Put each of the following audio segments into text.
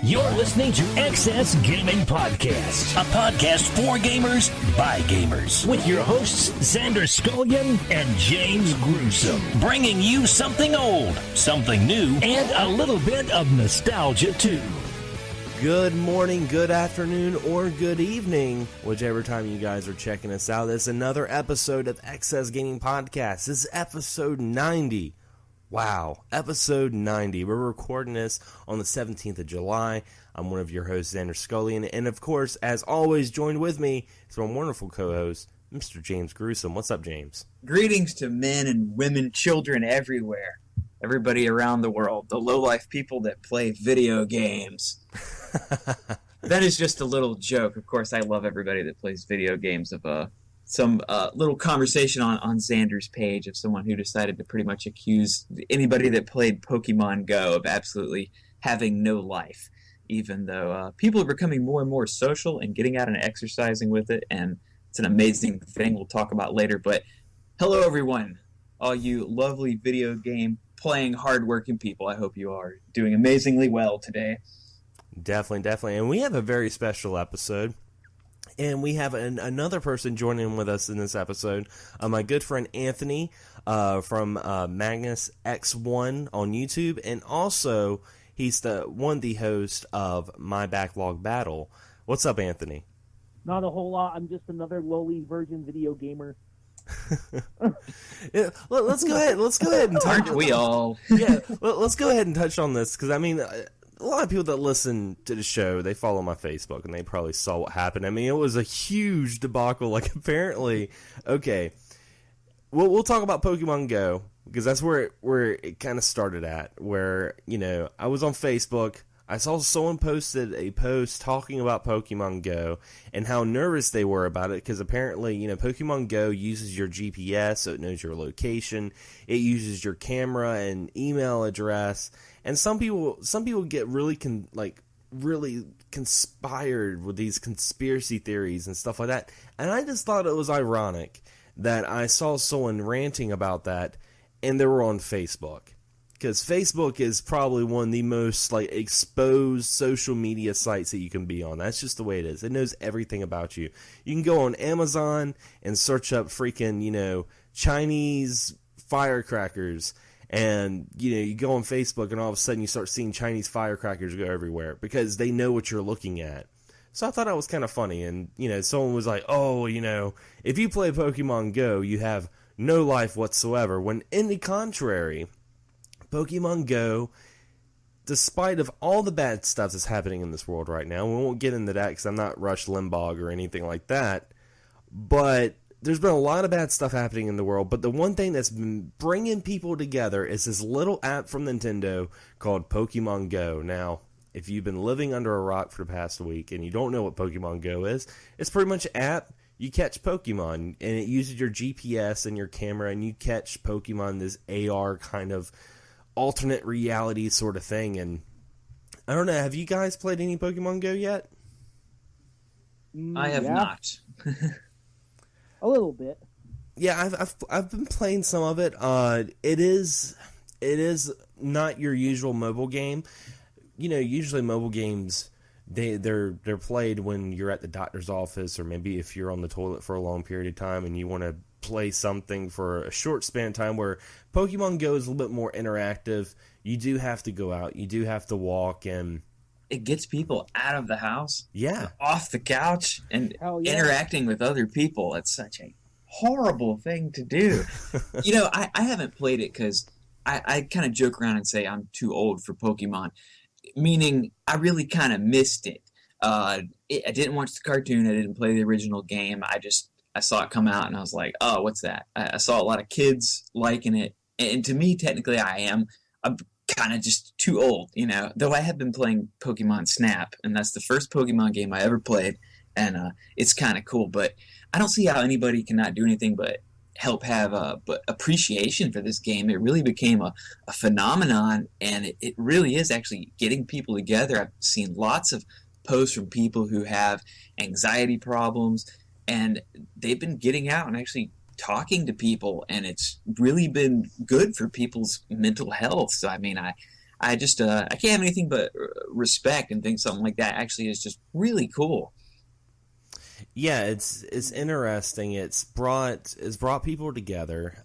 You're listening to XSgaming Podcast, a podcast for gamers by gamers, with your hosts Xander Skullion and James Gruesome, bringing you something old, something new, and a little bit of nostalgia too. Good morning, good afternoon, or good evening, whichever time you guys are checking us out. This is another episode of XSgaming Podcast. This is episode 90. Wow, episode 90. We're recording this on the 17th of July. I'm one of your hosts, Xander Skullion, and of course, as always, joined with me is my wonderful co-host, Mr. James Gruesome. What's up, James? Greetings to men and women, children everywhere, everybody around the world, the low-life people that play video games. That is just a little joke. Of course, I love everybody that plays video games. Of some little conversation on Xander's page of someone who decided to pretty much accuse anybody that played Pokemon Go of absolutely having no life, even though people are becoming more and more social and getting out and exercising with it, and it's an amazing thing we'll talk about later. But hello, everyone, all you lovely video game playing, hardworking people. I hope you are doing amazingly well today. Definitely. And we have a very special episode. And we have another person joining with us in this episode, my good friend Anthony from MAGUSX1 on YouTube, and also he's the host of My Backlog Battle. What's up, Anthony? Not a whole lot. I'm just another lowly virgin video gamer. Yeah, let's go ahead. Let's go ahead and touch. Aren't we all? Yeah, let's go ahead and touch on this because I mean. A lot of people that listen to the show, they follow my Facebook, and they probably saw what happened. I mean, it was a huge debacle. Like, apparently, okay, we'll talk about Pokemon Go, because that's where it kind of started at, where, you know, I was on Facebook, I saw someone posted a post talking about Pokemon Go, and how nervous they were about it, because apparently, you know, Pokemon Go uses your GPS, so it knows your location, it uses your camera and email address, and some people get really really conspired with these conspiracy theories and stuff like that. And I just thought it was ironic that I saw someone ranting about that, and they were on Facebook. Because Facebook is probably one of the most exposed social media sites that you can be on. That's just the way it is. It knows everything about you. You can go on Amazon and search up freaking, you know, Chinese firecrackers. And, you know, you go on Facebook and all of a sudden you start seeing Chinese firecrackers go everywhere because they know what you're looking at. So I thought that was kind of funny. And, you know, someone was like, oh, you know, if you play Pokemon Go, you have no life whatsoever. When in the contrary, Pokemon Go, despite of all the bad stuff that's happening in this world right now, we won't get into that because I'm not Rush Limbaugh or anything like that, but there's been a lot of bad stuff happening in the world, but the one thing that's been bringing people together is this little app from Nintendo called Pokemon Go. Now, if you've been living under a rock for the past week and you don't know what Pokemon Go is, it's pretty much an app. You catch Pokemon, and it uses your GPS and your camera, and you catch Pokemon, this AR kind of alternate reality sort of thing. And I don't know, have you guys played any Pokemon Go yet? I have not. A little bit. Yeah, I've been playing some of it. It is not your usual mobile game. You know, usually mobile games they're played when you're at the doctor's office, or maybe if you're on the toilet for a long period of time and you want to play something for a short span of time. Where Pokemon Go is a little bit more interactive. You do have to go out. You do have to walk, and it gets people out of the house, off the couch, and interacting with other people. It's such a horrible thing to do. You know, I haven't played it because I kind of joke around and say I'm too old for Pokemon, meaning I really kind of missed it. I didn't watch the cartoon. I didn't play the original game. I saw it come out, and I was like, oh, what's that? I saw a lot of kids liking it, and to me, technically, I'm kind of just too old, you know, though I have been playing Pokemon Snap, and that's the first Pokemon game I ever played, and it's kind of cool, but I don't see how anybody can not do anything but help have but appreciation for this game. It really became a phenomenon, and it really is actually getting people together. I've seen lots of posts from people who have anxiety problems, and they've been getting out and actually talking to people, and it's really been good for people's mental health. So I mean, I just I can't have anything but respect and think something like that actually is just really cool. Yeah, it's interesting. It's brought people together.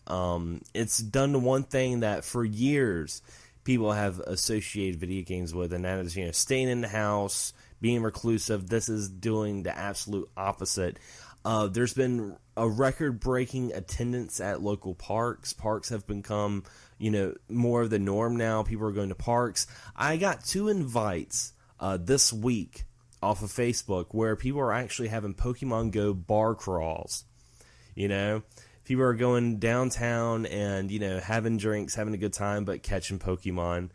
It's done one thing that for years people have associated video games with, and that is, you know, staying in the house, being reclusive. This is doing the absolute opposite. There's been a record-breaking attendance at local parks. Parks have become, you know, more of the norm now. People are going to parks. I got 2 invites this week off of Facebook where people are actually having Pokemon Go bar crawls. You know, people are going downtown and, you know, having drinks, having a good time, but catching Pokemon.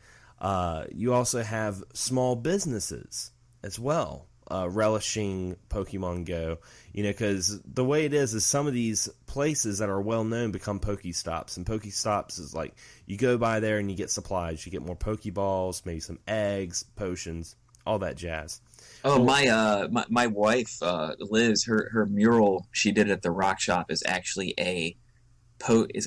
You also have small businesses as well, relishing Pokemon Go. You know, because the way it is some of these places that are well known become Pokestops, and Pokestops is like you go by there and you get supplies, you get more Pokeballs, maybe some eggs, potions, all that jazz. Oh, my wife, Liz, her mural she did at the Rock Shop is actually I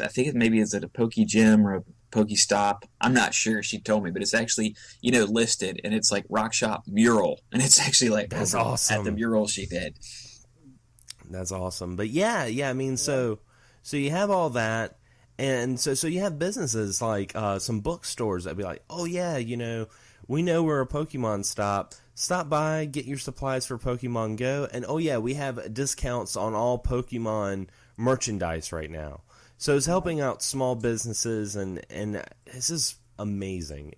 think maybe is it a Poke Gym or a Pokestop? I'm not sure. She told me, but it's actually, you know, listed, and it's like Rock Shop mural, and it's actually like that's awesome at the mural she did. That's awesome. But yeah, I mean, so you have all that, and so you have businesses like some bookstores that be like, oh yeah, you know, we know we're a Pokemon stop. Stop by, get your supplies for Pokemon Go, and oh yeah, we have discounts on all Pokemon merchandise right now. So it's helping out small businesses, and this is amazing.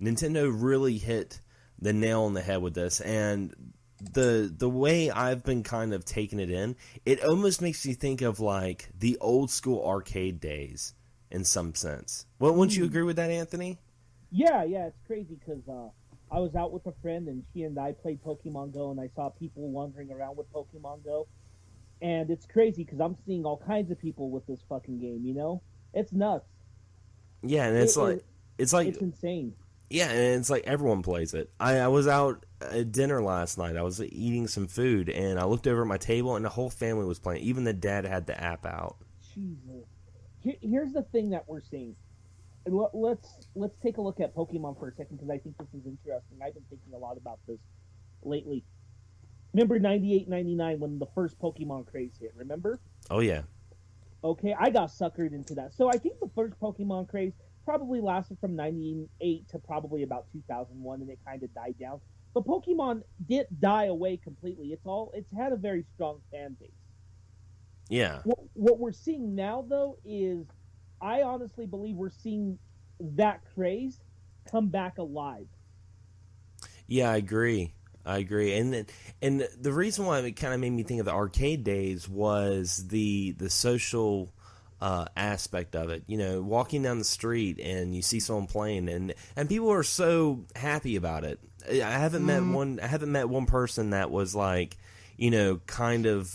Nintendo really hit the nail on the head with this, and the way I've been kind of taking it in, it almost makes you think of like the old school arcade days in some sense. Well, wouldn't you agree with that, Anthony? Yeah, it's crazy because I was out with a friend and she and I played Pokemon Go, and I saw people wandering around with Pokemon Go. And it's crazy because I'm seeing all kinds of people with this fucking game, you know? It's nuts. Yeah, and it's insane. Yeah, and it's like everyone plays it. I was out at dinner last night. I was eating some food, and I looked over at my table, and the whole family was playing. Even the dad had the app out. Jesus. Here's the thing that we're seeing. Let's take a look at Pokemon for a second, because I think this is interesting. I've been thinking a lot about this lately. Remember 98, 99 when the first Pokemon craze hit, remember? Oh, yeah. Okay, I got suckered into that. So I think the first Pokemon craze probably lasted from 98 to probably about 2001, and it kind of died down. But Pokemon didn't die away completely. It's had a very strong fan base. Yeah. What we're seeing now, though, is I honestly believe we're seeing that craze come back alive. Yeah, I agree. And the reason why it kind of made me think of the arcade days was the social aspect of it. You know, walking down the street and you see someone playing, and people are so happy about it. I haven't met one person that was like, you know, kind of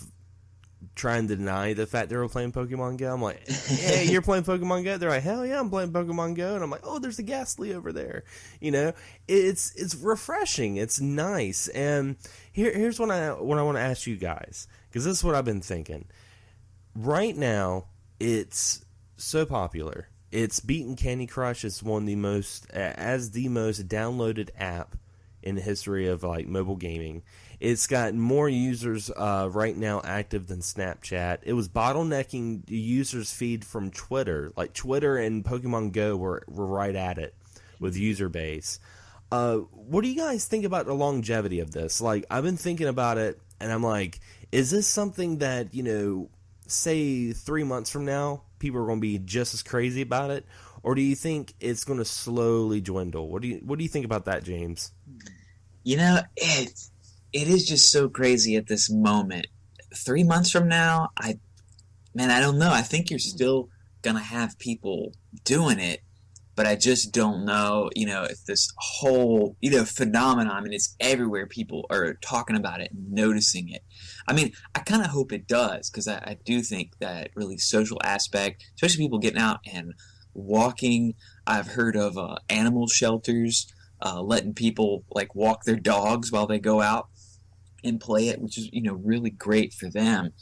trying to deny the fact they were playing Pokemon Go. I'm like, hey, you're playing Pokemon Go? They're like, hell yeah, I'm playing Pokemon Go. And I'm like, oh, there's a Ghastly over there. You know, it's refreshing. It's nice. And here's what I want to ask you guys, because this is what I've been thinking. Right now, it's so popular. It's beaten Candy Crush. It's one of the most downloaded app in the history of like mobile gaming. It's got more users right now active than Snapchat. It was bottlenecking the users' feed from Twitter. Like Twitter and Pokemon Go were right at it with user base. What do you guys think about the longevity of this? Like, I've been thinking about it, and I'm like, is this something that, you know, say 3 months from now, people are going to be just as crazy about it? Or do you think it's going to slowly dwindle? What do you think about that, James? You know, it is just so crazy at this moment. 3 months from now, I don't know. I think you're still gonna have people doing it, but I just don't know, you know, if this whole, you know, phenomenon, I mean, it's everywhere. People are talking about it and noticing it. I mean, I kind of hope it does, because I do think that really social aspect, especially people getting out and walking. I've heard of animal shelters letting people like walk their dogs while they go out and play it, which is, you know, really great for them.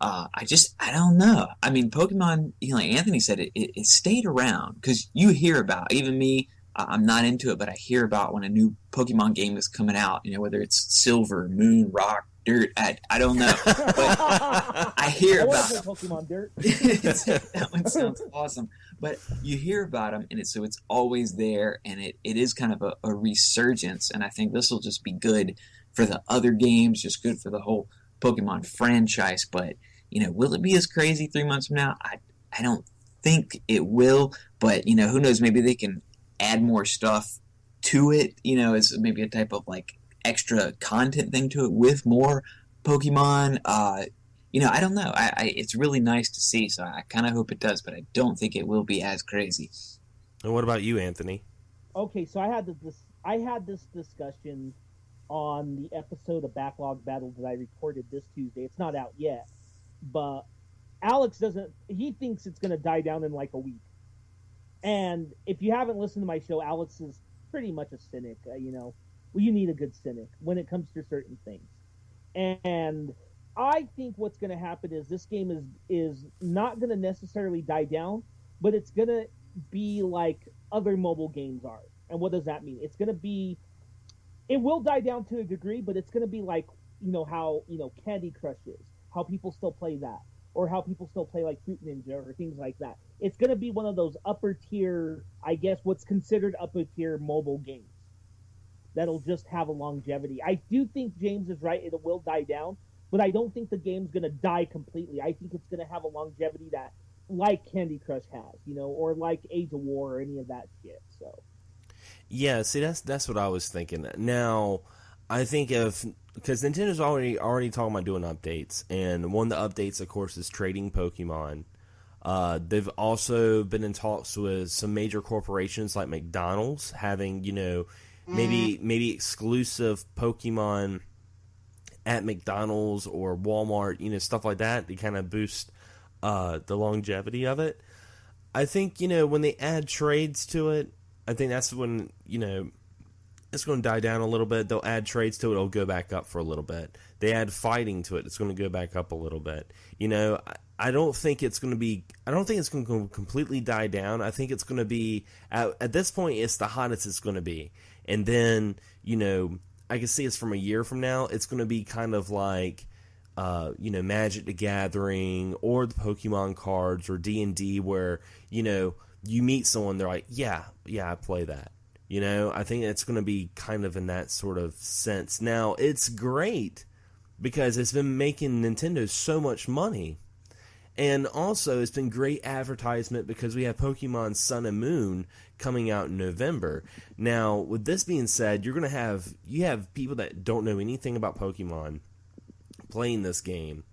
I don't know. I mean, Pokemon, you know, like Anthony said, it stayed around, because you hear about, even me I'm not into it, but I hear about when a new Pokemon game is coming out, whether it's Silver, Moon, Rock, Dirt, I don't know. But I hear about them. Pokemon Dirt. That one sounds awesome. But you hear about them, and it's always there, and it is kind of a resurgence, and I think this will just be good for the other games, just good for the whole Pokemon franchise. But, will it be as crazy 3 months from now? I don't think it will, but, who knows, maybe they can add more stuff to it, as maybe a type of like extra content thing to it with more Pokemon. I don't know. It's really nice to see, so I kind of hope it does, but I don't think it will be as crazy. And what about you, Anthony? Okay, so I had this discussion on the episode of Backlog Battle that I recorded this Tuesday. It's not out yet, but Alex he thinks it's going to die down in like a week. And if you haven't listened to my show, Alex is pretty much a cynic, Well, you need a good cynic when it comes to certain things. And I think what's going to happen is this game is not going to necessarily die down, but it's going to be like other mobile games are. And what does that mean? It will die down to a degree, but it's going to be like, how, Candy Crush is, how people still play that, or how people still play like Fruit Ninja or things like that. It's going to be one of those upper tier, I guess, what's considered upper tier mobile games that'll just have a longevity. I do think James is right. It will die down, but I don't think the game's going to die completely. I think it's going to have a longevity that like Candy Crush has, or like Age of War or any of that shit. So, yeah, see, that's what I was thinking. Now, I think because Nintendo's already talking about doing updates, and one of the updates, of course, is trading Pokemon. They've also been in talks with some major corporations like McDonald's having, maybe exclusive Pokemon at McDonald's or Walmart, stuff like that to kind of boost the longevity of it. I think, when they add trades to it, I think that's when, it's going to die down a little bit. They'll add trades to it. It'll go back up for a little bit. They add fighting to it. It's going to go back up a little bit. I don't think it's going to completely die down. I think it's going to be, at this point, it's the hottest it's going to be. And then, I can see it's from a year from now. It's going to be kind of like, Magic the Gathering or the Pokemon cards or D&D where, you meet someone, they're like, yeah, I play that. I think it's going to be kind of in that sort of sense. Now, it's great because it's been making Nintendo so much money. And also, it's been great advertisement because we have Pokemon Sun and Moon coming out in November. Now, with this being said, you have people that don't know anything about Pokemon playing this game.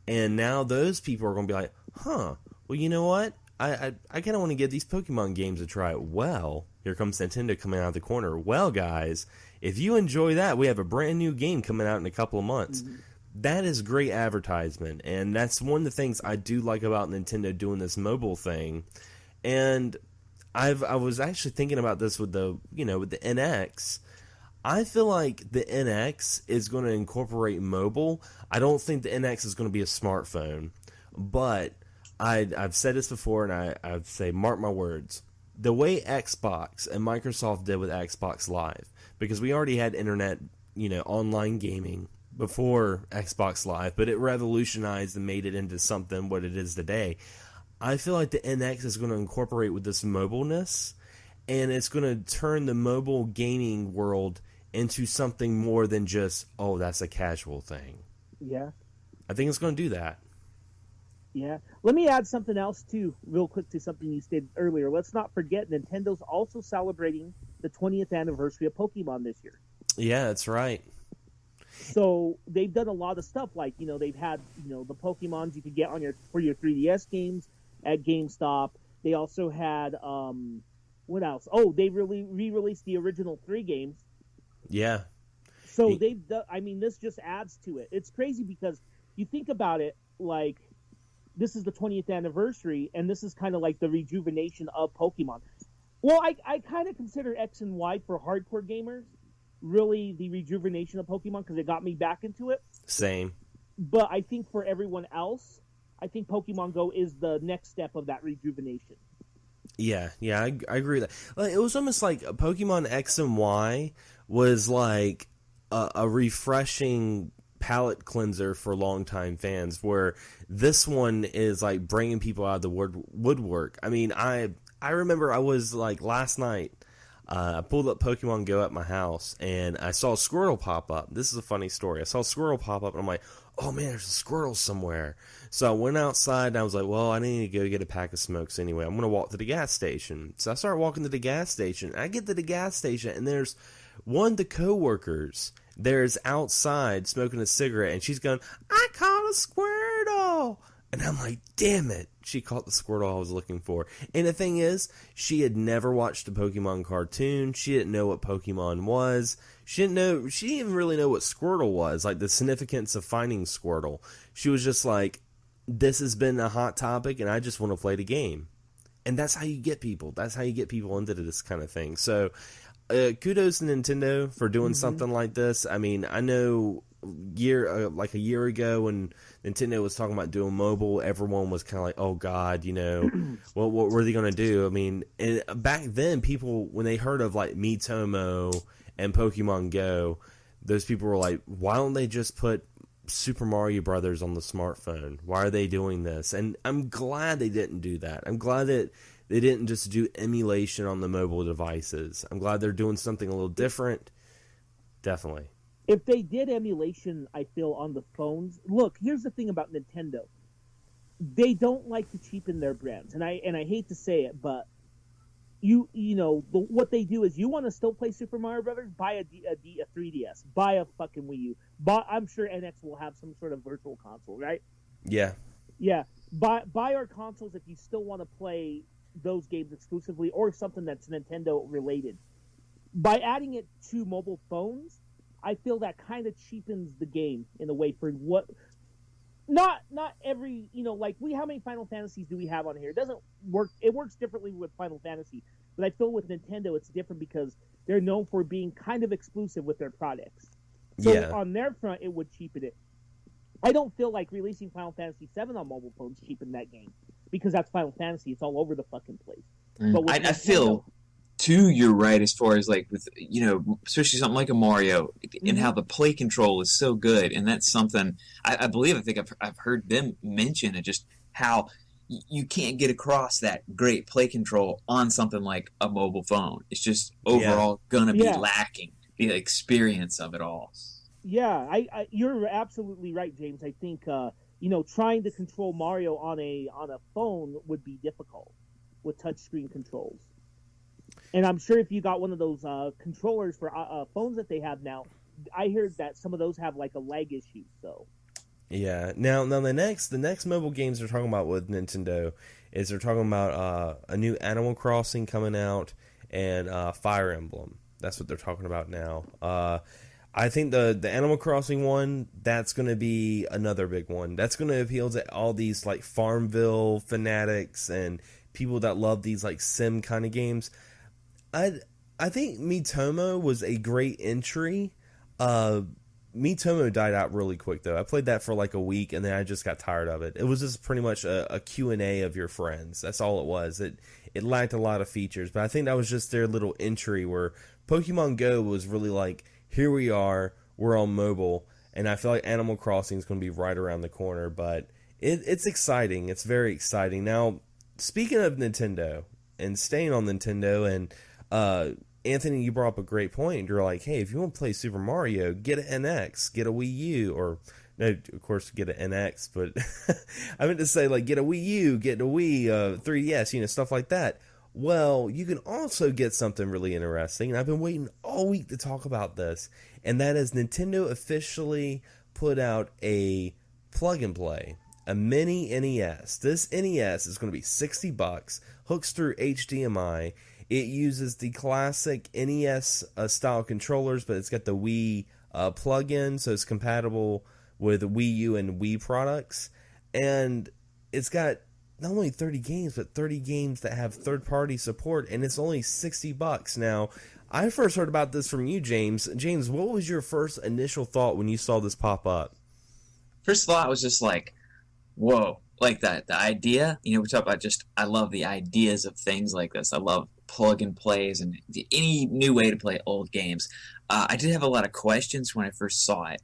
And now those people are going to be like, well, you know what? I kind of want to give these Pokemon games a try. Well, here comes Nintendo coming out of the corner. Well, guys, if you enjoy that, we have a brand new game coming out in a couple of months. Mm-hmm. That is great advertisement, and that's one of the things I do like about Nintendo doing this mobile thing. And I was actually thinking about this with the NX. I feel like the NX is going to incorporate mobile. I don't think the NX is going to be a smartphone, but I've said this before, and I'd say, mark my words, the way Xbox and Microsoft did with Xbox Live, because we already had internet, online gaming before Xbox Live, but it revolutionized and made it into something what it is today. I feel like the NX is going to incorporate with this mobileness, and it's going to turn the mobile gaming world into something more than just, that's a casual thing. Yeah. I think it's going to do that. Yeah. Let me add something else, too, real quick to something you stated earlier. Let's not forget Nintendo's also celebrating the 20th anniversary of Pokemon this year. Yeah, that's right. So they've done a lot of stuff like, they've had, the Pokemons you could get for your 3DS games at GameStop. They also had, what else? Oh, they re-released the original 3 games. Yeah. So they've done, this just adds to it. It's crazy because you think about it, like, this is the 20th anniversary, and this is kind of like the rejuvenation of Pokemon. Well, I kind of consider X and Y for hardcore gamers really the rejuvenation of Pokemon because it got me back into it. Same. But I think for everyone else, I think Pokemon Go is the next step of that rejuvenation. Yeah, I agree with that. Like, it was almost like Pokemon X and Y was like a refreshing palate cleanser for longtime fans, where this one is like bringing people out of the woodwork. I mean, I remember I was like last night, I pulled up Pokemon Go at my house and I saw a Squirtle pop up. This is a funny story. I saw a Squirtle pop up and I'm like, oh man, there's a Squirtle somewhere. So I went outside and I was like, well, I need to go get a pack of smokes anyway. I'm going to walk to the gas station. So I started walking to the gas station. I get to the gas station and there's one of the coworkers there's outside smoking a cigarette, and she's going, I caught a Squirtle. And I'm like, damn it. She caught the Squirtle I was looking for. And the thing is, she had never watched a Pokemon cartoon. She didn't know what Pokemon was. She didn't even really know what Squirtle was, like the significance of finding Squirtle. She was just like, this has been a hot topic, and I just want to play the game. And that's how you get people. That's how you get people into this kind of thing. So, kudos to Nintendo for doing something like this. I mean, I know like a year ago when Nintendo was talking about doing mobile, everyone was kind of like, oh God, you know, what were they going to do? I mean, back then, people, when they heard of like Miitomo and Pokemon Go, those people were like, why don't they just put Super Mario Brothers on the smartphone? Why are they doing this? And I'm glad they didn't do that. I'm glad that they didn't just do emulation on the mobile devices. I'm glad they're doing something a little different. Definitely. If they did emulation, I feel, on the phones. Look, here's the thing about Nintendo. They don't like to cheapen their brands. And I hate to say it, but what they do is, you want to still play Super Mario Brothers? Buy a 3DS. Buy a fucking Wii U. I'm sure NX will have some sort of virtual console, right? Yeah. Yeah. Buy our consoles if you still want to play those games exclusively, or something that's Nintendo related. By adding it to mobile phones, I feel that kind of cheapens the game in a way for what. Not every, like how many Final Fantasies do we have on here? It doesn't work. It works differently with Final Fantasy, but I feel with Nintendo it's different because they're known for being kind of exclusive with their products. So on their front, it would cheapen it. I don't feel like releasing Final Fantasy VII on mobile phones cheapened that game, because that's Final Fantasy. It's all over the fucking place. But I feel, too, you're right as far as like with, especially something like a Mario, and how the play control is so good. And that's something I think I've heard them mention, and just how you can't get across that great play control on something like a mobile phone. It's just overall going to be lacking the experience of it all. Yeah, you're absolutely right, James. I think trying to control Mario on a phone would be difficult with touchscreen controls. And I'm sure if you got one of those controllers for phones that they have now, I heard that some of those have like a lag issue. So yeah. Now the next mobile games they're talking about with Nintendo is they're talking about a new Animal Crossing coming out and Fire Emblem. That's what they're talking about now. I think the Animal Crossing one, that's going to be another big one. That's going to appeal to all these like Farmville fanatics and people that love these like sim kind of games. I think Miitomo was a great entry. Miitomo died out really quick though. I played that for like a week and then I just got tired of it. It was just pretty much a Q&A of your friends. That's all it was. It lacked a lot of features, but I think that was just their little entry where Pokemon Go was really like, here we are, we're on mobile, and I feel like Animal Crossing is going to be right around the corner, but it's exciting. It's very exciting. Now, speaking of Nintendo, and staying on Nintendo, and Anthony, you brought up a great point. You're like, hey, if you want to play Super Mario, get an NX, get a Wii U, or, no, of course, get an NX, but I meant to say, like, get a Wii U, get a Wii, 3DS, stuff like that. Well, you can also get something really interesting, and I've been waiting all week to talk about this, and that is Nintendo officially put out a plug-and-play, a mini NES. This NES is going to be $60, hooks through HDMI. It uses the classic NES-style controllers, but it's got the Wii plug-in, so it's compatible with Wii U and Wii products, and it's got not only 30 games, but 30 games that have third-party support, and it's only $60. Now, I first heard about this from you, James. James, what was your first initial thought when you saw this pop up? First thought was just like, whoa. like that, the idea, we talk about I love the ideas of things like this. I love plug and plays and any new way to play old games. I did have a lot of questions when I first saw it.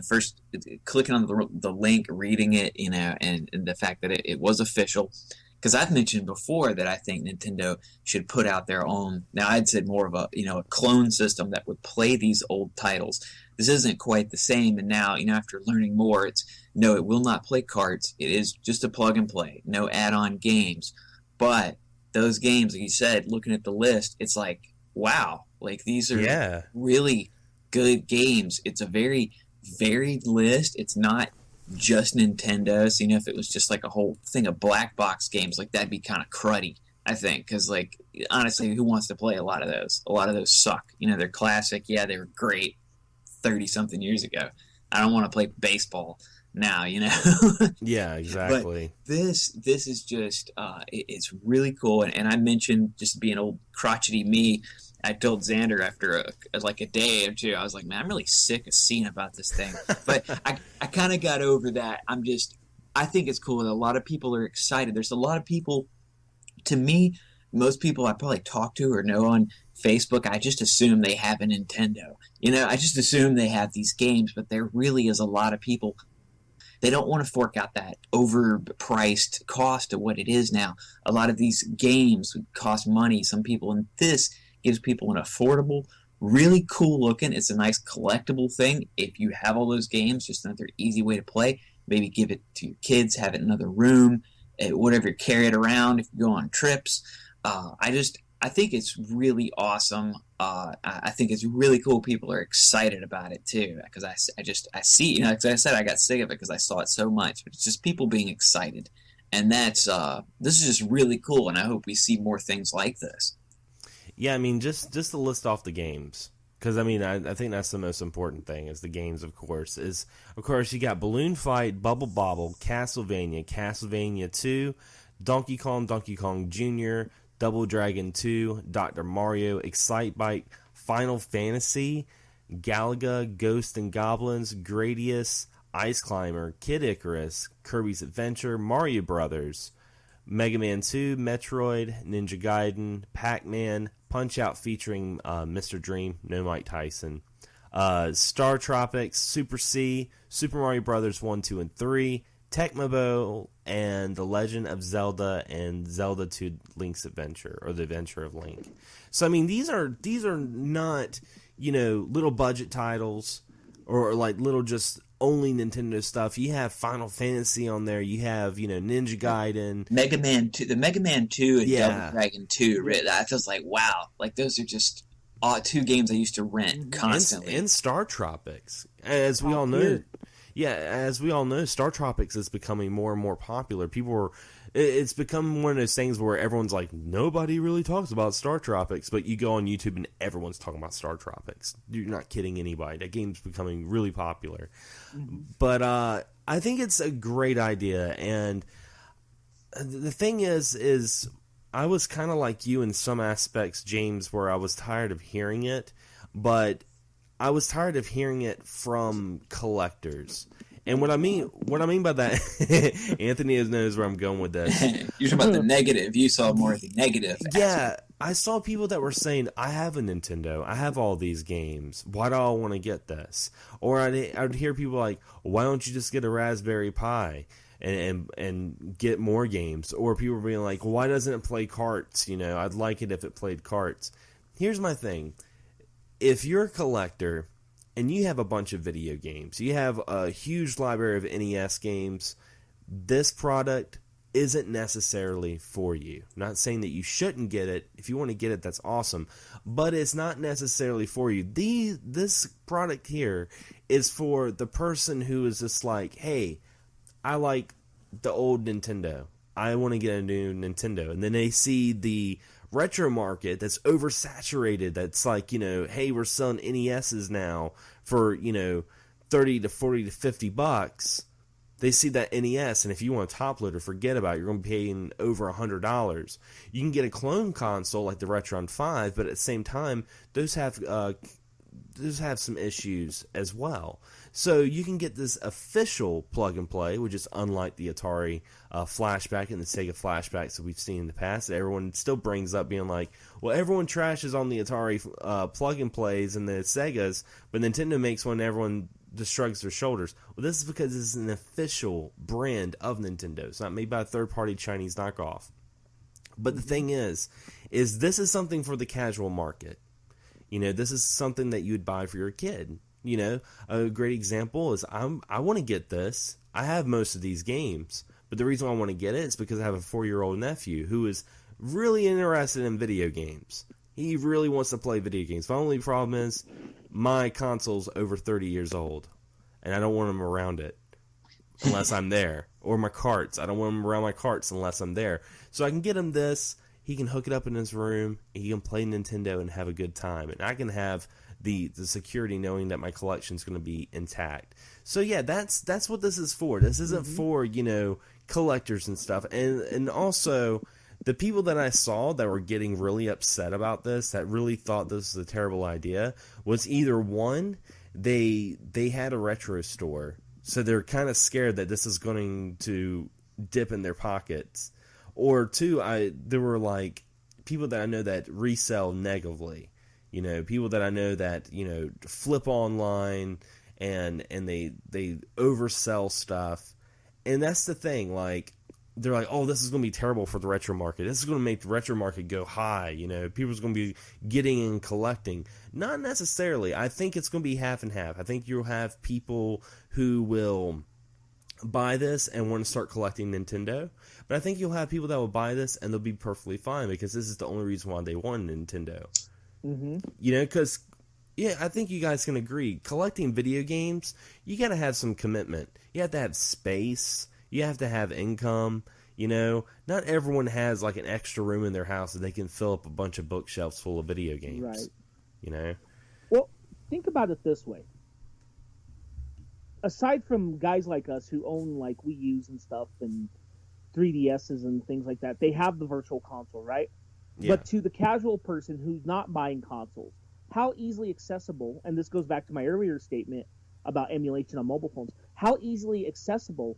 First clicking on the link, reading it, and the fact that it was official. Because I've mentioned before that I think Nintendo should put out their own. Now I'd said more of a clone system that would play these old titles. This isn't quite the same, and now after learning more, it will not play carts. It is just a plug and play, no add-on games. But those games, like you said, looking at the list, it's like wow, like these are really good games. It's a very varied list. It's not just Nintendo. So, if it was just like a whole thing of black box games, like that'd be kind of cruddy, I think. Because, like, honestly, who wants to play a lot of those? A lot of those suck. They're classic. Yeah, they were great 30-something years ago. I don't want to play baseball now, Yeah, exactly. But this is just, it's really cool. And I mentioned just being old crotchety me. I told Xander after a day or two, I was like, man, I'm really sick of seeing about this thing. But I kind of got over that. I think it's cool that a lot of people are excited. There's a lot of people, to me, most people I probably talk to or know on Facebook, I just assume they have a Nintendo. I just assume they have these games, but there really is a lot of people. They don't want to fork out that overpriced cost of what it is now. A lot of these games cost money. Some people, and this gives people an affordable, really cool looking. It's a nice collectible thing. If you have all those games, just another easy way to play. Maybe give it to your kids, have it in another room, whatever, carry it around if you go on trips. I think it's really awesome. I think it's really cool. People are excited about it too, because I see, like I said, I got sick of it because I saw it so much. But it's just people being excited, and this is just really cool. And I hope we see more things like this. Yeah, I mean, just to list off the games, because I mean, I think that's the most important thing is the games. Of course, you got Balloon Fight, Bubble Bobble, Castlevania 2, Donkey Kong Jr., Double Dragon 2, Dr. Mario, Excitebike, Final Fantasy, Galaga, Ghosts and Goblins, Gradius, Ice Climber, Kid Icarus, Kirby's Adventure, Mario Brothers, Mega Man 2, Metroid, Ninja Gaiden, Pac-Man, Punch-Out featuring Mr. Dream, no Mike Tyson, Star Tropics, Super C, Super Mario Brothers 1, 2, and 3, Tecmo Bowl, and The Legend of Zelda and Zelda 2 Link's Adventure, or The Adventure of Link. So, I mean, these are not, little budget titles or like little just only Nintendo stuff. You have Final Fantasy on there. You have, Ninja Gaiden. Mega Man 2, the Mega Man 2 and Double Dragon 2. I was like, wow. Like, those are just two games I used to rent constantly. And Star Tropics. As we all know. Yeah, as we all know, Star Tropics is becoming more and more popular. It's become one of those things where everyone's like, nobody really talks about Star Tropics, but you go on YouTube and everyone's talking about Star Tropics. You're not kidding anybody. That game's becoming really popular. Mm-hmm. But I think it's a great idea, and the thing is I was kind of like you in some aspects, James, where I was tired of hearing it, but I was tired of hearing it from collectors. And what I mean by that, Anthony knows where I'm going with this. You're talking about the negative. You saw more of the negative. Yeah, I saw people that were saying, I have a Nintendo. I have all these games. Why do I want to get this? Or I'd hear people like, why don't you just get a Raspberry Pi and get more games? Or people being like, why doesn't it play carts? I'd like it if it played carts. Here's my thing. If you're a collector and you have a bunch of video games, you have a huge library of NES games, this product isn't necessarily for you. I'm not saying that you shouldn't get it. If you want to get it, that's awesome. But it's not necessarily for you. This product here is for the person who is just like, hey, I like the old Nintendo. I want to get a new Nintendo. And then they see the retro market that's oversaturated, that's like, hey, we're selling NESs now for, 30 to 40 to 50 bucks. They see that NES, and if you want a top loader, forget about it. You're going to be paying over $100. You can get a clone console like the Retron 5, but at the same time, those have does have some issues as well. So you can get this official plug and play, which is unlike the Atari flashback and the Sega flashbacks that we've seen in the past. Everyone still brings up being like, well, everyone trashes on the Atari plug and plays and the Segas, but Nintendo makes one and everyone just shrugs their shoulders. Well, this is because it's an official brand of Nintendo. It's not made by a third-party Chinese knockoff. But the thing is this is something for the casual market. You know, this is something that you would buy for your kid. You know, a great example is I want to get this. I have most of these games, but the reason why I want to get it is because I have a 4-year-old nephew who is really interested in video games. He really wants to play video games. The only problem is my console's over 30 years old, and I don't want him around it unless I'm there. Or my carts. I don't want him around my carts unless I'm there. So I can get him this. He can hook it up in his room. He can play Nintendo and have a good time. And I can have the security knowing that my collection is going to be intact. So yeah, that's what this is for. This isn't for, you know, collectors and stuff. And also, the people that I saw that were getting really upset about this, that really thought this was a terrible idea, was either one, they had a retro store. So they're kind of scared that this is going to dip in their pockets. Or two, there were like people that I know that resell negatively. You know, people that I know that, you know, flip online and they oversell stuff. And that's the thing, like, they're like, oh, this is going to be terrible for the retro market. This is going to make the retro market go high. You know, people's going to be getting and collecting. Not necessarily. I think it's going to be half and half. I think you'll have people who will buy this and want to start collecting Nintendo. But I think you'll have people that will buy this and they'll be perfectly fine because this is the only reason why they want Nintendo. Mm-hmm. You know, because, yeah, I think you guys can agree. Collecting video games, you got to have some commitment. You have to have space. You have to have income. You know, not everyone has like an extra room in their house that they can fill up a bunch of bookshelves full of video games. Right. You know? Well, think about it this way. Aside from guys like us who own like Wii U's and stuff and 3DS's and things like that, they have the virtual console, right? Yeah. But to the casual person who's not buying consoles, how easily accessible, and this goes back to my earlier statement about emulation on mobile phones, how easily accessible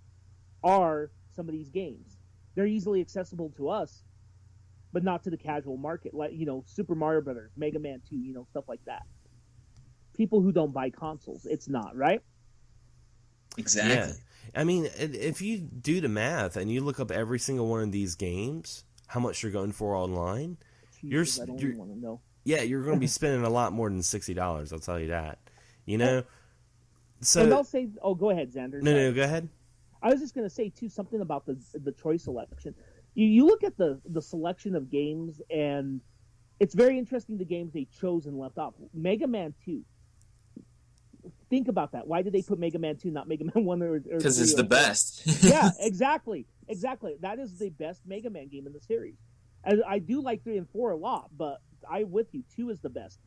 are some of these games? They're easily accessible to us, but not to the casual market, like, you know, Super Mario Brothers, Mega Man 2, you know, stuff like that. People who don't buy consoles, it's not, right? Exactly. Yeah. I mean, if you do the math and you look up every single one of these games, how much you're going for online, Jesus, I don't even want to know. Yeah, you're going to be spending a lot more than $60. I'll tell you that. You know. So. And I'll say, oh, go ahead, Xander. No, go ahead. I was just going to say too something about the choice selection. You look at the selection of games, and it's very interesting the games they chose and left off. Mega Man 2. Think about that. Why did they put Mega Man 2, not Mega Man 1 or 3? Because it's the best. Yeah, exactly. That is the best Mega Man game in the series. I do like 3 and 4 a lot, but I'm with you. 2 is the best.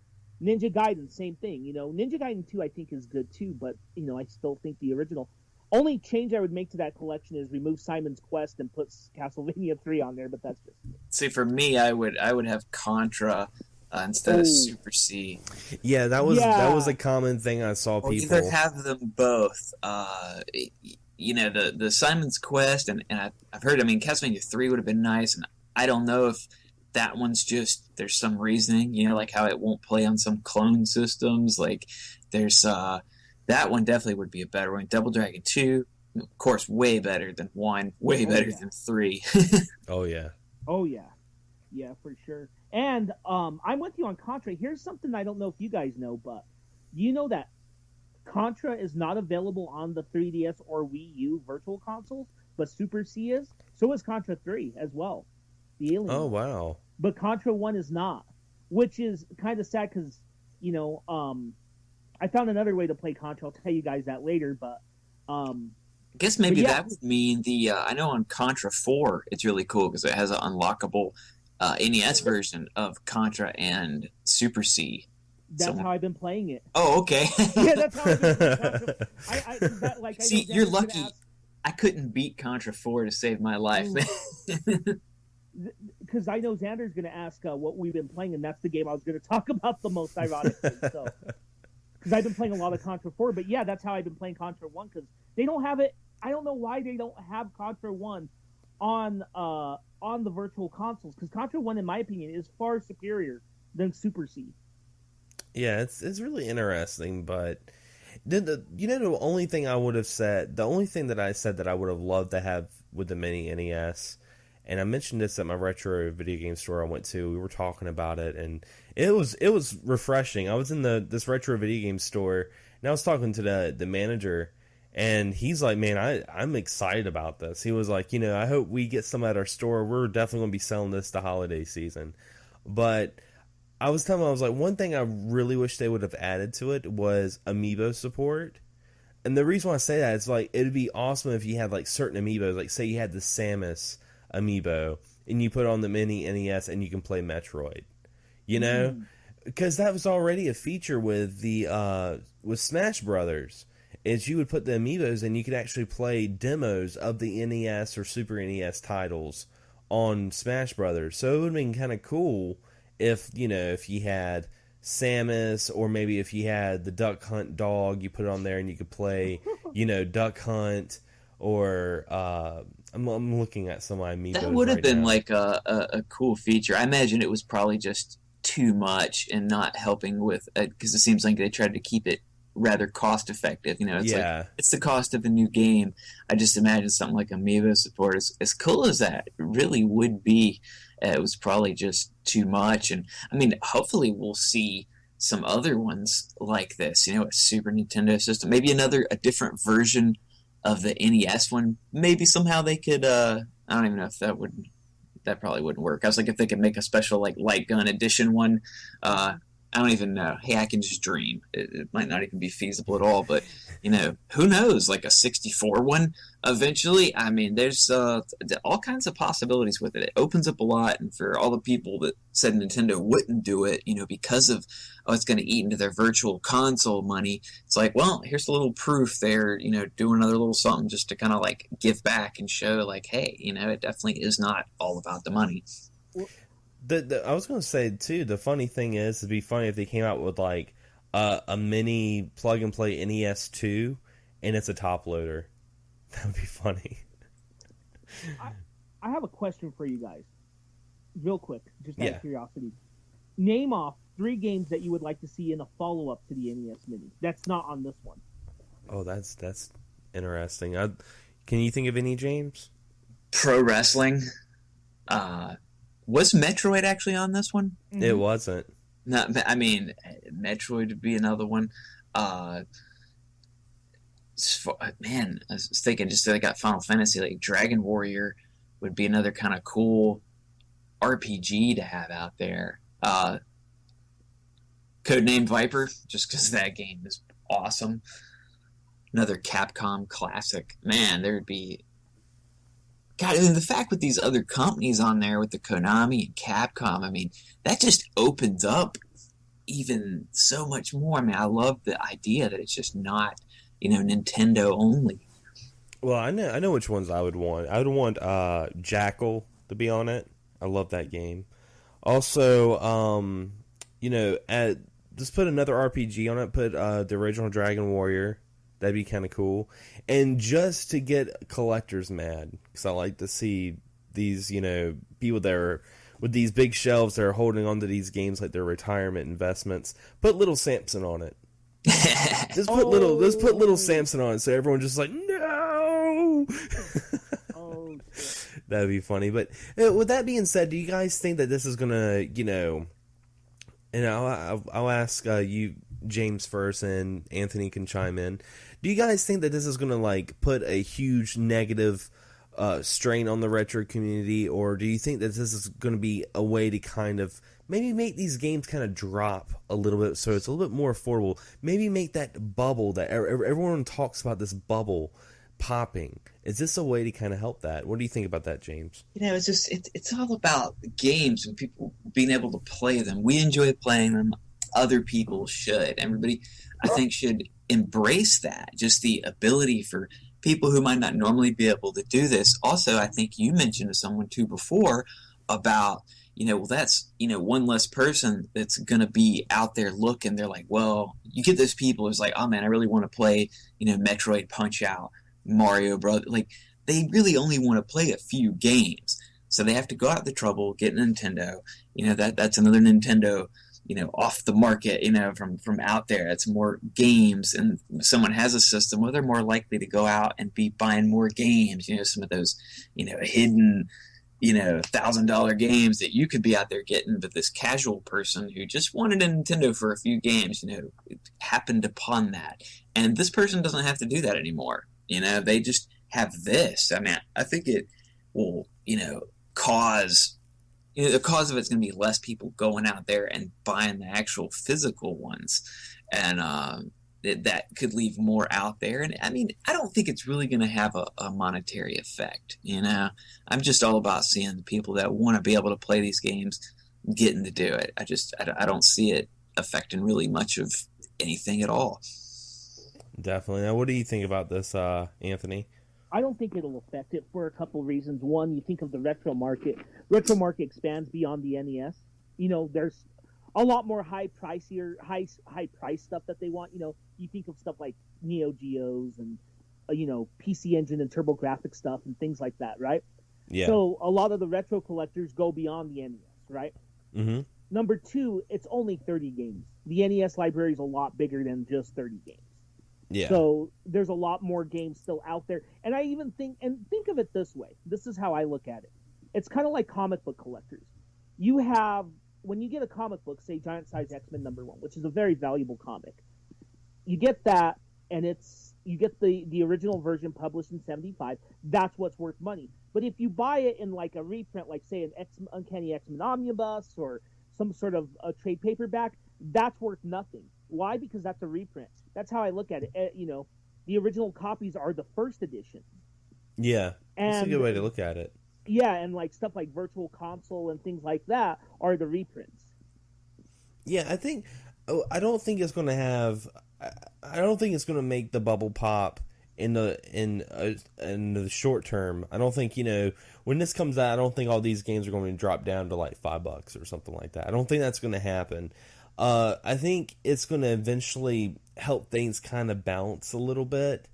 Ninja Gaiden, same thing. You know, Ninja Gaiden 2 I think is good too, but you know, I still think the original. Only change I would make to that collection is remove Simon's Quest and put Castlevania 3 on there, but that's just me. See, for me, I would have Contra instead of Super C. Yeah, that was a common thing I saw people. Either have them both. You know, the Simon's Quest, and I've heard. I mean, Castlevania 3 would have been nice, and I don't know if that one's just there's some reasoning. You know, like how it won't play on some clone systems. Like there's that one definitely would be a better one. Double Dragon 2, of course, way better than 1, way better than 3. Oh yeah. Oh yeah. Yeah, for sure. And I'm with you on Contra. Here's something I don't know if you guys know, but you know that Contra is not available on the 3DS or Wii U virtual consoles, but Super C is. So is Contra 3 as well. The Alien. Oh, wow. But Contra 1 is not, which is kind of sad because, you know, I found another way to play Contra. I'll tell you guys that later, but... I guess maybe that would mean I know on Contra 4, it's really cool because it has an unlockable NES version of Contra and Super C. That's how I've been playing it. Oh, okay. Yeah, that's how I've been playing Contra. See, you're lucky. I couldn't beat Contra 4 to save my life. Because I know Xander's going to ask what we've been playing, and that's the game I was going to talk about the most, ironically. So, because I've been playing a lot of Contra 4. But yeah, that's how I've been playing Contra 1 because they don't have it. I don't know why they don't have Contra 1 on the virtual consoles because Contra 1, in my opinion, is far superior than Super C. Yeah, it's really interesting, but the only thing I would have said, the only thing that I said that I would have loved to have with the mini NES, and I mentioned this at my retro video game store I went to. We were talking about it, and it was refreshing. I was in this retro video game store, and I was talking to the manager, and he's like, "Man, I'm excited about this." He was like, "I hope we get some at our store. We're definitely going to be selling this the holiday season." But I was telling him, I was like, one thing I really wish they would have added to it was amiibo support. And the reason why I say that is like it'd be awesome if you had like certain amiibos, like say you had the Samus amiibo and you put on the mini NES and you can play Metroid, because that was already a feature with the with Smash Brothers. Is you would put the amiibos and you could actually play demos of the NES or Super NES titles on Smash Brothers. So it would have been kind of cool if you had Samus, or maybe if you had the Duck Hunt dog, you put it on there and you could play, Duck Hunt, or I'm looking at some of my amiibos. That would have right been now. like a cool feature. I imagine it was probably just too much and not helping with it, because it seems like they tried to keep it rather cost effective. It's like it's the cost of a new game. I just imagine something like amiibo support, as cool as that really would be. It was probably just too much, and I mean, hopefully we'll see some other ones like this. A Super Nintendo system, maybe a different version of the NES one. Maybe somehow they could. I don't even know if that probably wouldn't work. I was like, if they could make a special like light gun edition one. I don't even know. Hey, I can just dream. It might not even be feasible at all, but, who knows? Like a 64 one eventually. I mean, there's all kinds of possibilities with it. It opens up a lot, and for all the people that said Nintendo wouldn't do it, because of, it's going to eat into their virtual console money, it's like, well, here's a little proof they're, doing another little something just to kind of like give back and show like, hey, it definitely is not all about the money. I was going to say, too, the funny thing is, it'd be funny if they came out with, like, a mini plug-and-play NES2, and it's a top loader. That would be funny. I have a question for you guys. Real quick, just out of curiosity. Name off 3 games that you would like to see in a follow-up to the NES Mini. That's not on this one. Oh, that's interesting. Can you think of any, James? Pro wrestling. Was Metroid actually on this one? It wasn't. No, I mean, Metroid would be another one. Man, I was thinking just that I got Final Fantasy, like Dragon Warrior would be another kind of cool RPG to have out there. Codename Viper, just because that game is awesome. Another Capcom classic. Man, there would be... God, and the fact with these other companies on there, with the Konami and Capcom, I mean, that just opens up even so much more. I mean, I love the idea that it's just not, Nintendo only. Well, I know which ones I would want. I would want Jackal to be on it. I love that game. Also, just put another RPG on it. Put the original Dragon Warrior. That'd be kind of cool. And just to get collectors mad, because I like to see these, people that are with these big shelves that are holding onto these games like their retirement investments. Put little Samson on it. Just put little Samson on it, so everyone's just like, no. That'd be funny. But with that being said, do you guys think that this is gonna, and I'll ask you, James, first, and Anthony can chime in. Do you guys think that this is going to like put a huge negative strain on the retro community, or do you think that this is going to be a way to kind of maybe make these games kind of drop a little bit so it's a little bit more affordable? Maybe make that bubble that everyone talks about, this bubble popping. Is this a way to kind of help that? What do you think about that, James? It's just it's all about the games and people being able to play them. We enjoy playing them. Other people should. Everybody, I think, should embrace that. Just the ability for people who might not normally be able to do this. Also, I think you mentioned to someone too before about, well, that's, one less person that's going to be out there looking. They're like, well, you get those people who's like, oh man, I really want to play, Metroid Punch-Out, Mario Bros. Like, they really only want to play a few games. So they have to go out the trouble, get Nintendo. That's another Nintendo, off the market, from out there. It's more games, and if someone has a system, well, they're more likely to go out and be buying more games. Some of those, hidden, $1,000 games that you could be out there getting, but this casual person who just wanted a Nintendo for a few games, happened upon that. And this person doesn't have to do that anymore. They just have this. I mean, I think it will, cause, the cause of it's going to be less people going out there and buying the actual physical ones. And that could leave more out there. And I mean, I don't think it's really going to have a monetary effect. I'm just all about seeing the people that want to be able to play these games getting to do it. I don't see it affecting really much of anything at all. Definitely. Now, what do you think about this, Anthony? I don't think it'll affect it for a couple of reasons. One, you think of the retro market. Retro market expands beyond the NES. There's a lot more high price stuff that they want. You think of stuff like Neo Geos and PC Engine and TurboGrafx stuff and things like that, right? Yeah. So a lot of the retro collectors go beyond the NES, right? Mm-hmm. Number two, it's only 30 games. The NES library is a lot bigger than just 30 games. Yeah. So there's a lot more games still out there. And I even think of it this way. This is how I look at it. It's kind of like comic book collectors. When you get a comic book, say Giant Size X-Men #1, which is a very valuable comic, you get that, and you get the original version published in 1975. That's what's worth money. But if you buy it in like a reprint, like say an Uncanny X-Men Omnibus or some sort of a trade paperback, that's worth nothing. Why? Because that's a reprint. That's how I look at it. The original copies are the first edition. Yeah, that's a good way to look at it. Yeah, and like stuff like Virtual Console and things like that are the reprints. Yeah, I don't think it's going to have. I don't think it's going to make the bubble pop in the short term. I don't think when this comes out, I don't think all these games are going to drop down to like $5 or something like that. I don't think that's going to happen. I think it's going to eventually help things kind of bounce a little bit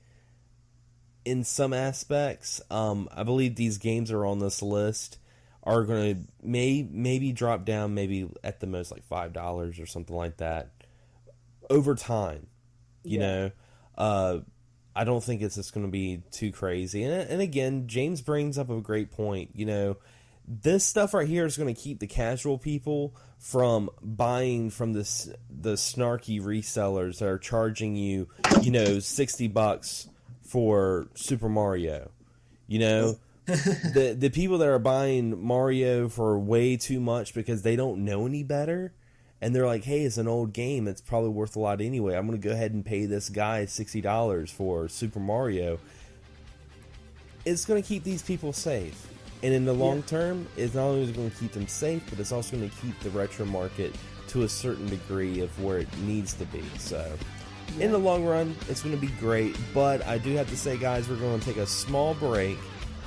in some aspects. I believe these games are on this list are going to maybe drop down, maybe at the most like $5 or something like that over time. I don't think it's just going to be too crazy. And again, James brings up a great point. This stuff right here is going to keep the casual people from buying from the snarky resellers that are charging you, $60 for Super Mario. The people that are buying Mario for way too much because they don't know any better, and they're like, hey, it's an old game, it's probably worth a lot anyway. I'm going to go ahead and pay this guy $60 for Super Mario. It's going to keep these people safe. And in the long term, it's not only going to keep them safe, but it's also going to keep the retro market to a certain degree of where it needs to be. So, in the long run, it's going to be great. But I do have to say, guys, we're going to take a small break.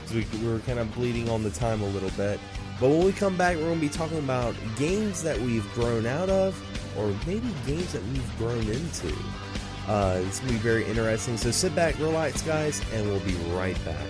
So we're kind of bleeding on the time a little bit. But when we come back, we're going to be talking about games that we've grown out of, or maybe games that we've grown into. It's going to be very interesting. So sit back, relax, guys, and we'll be right back.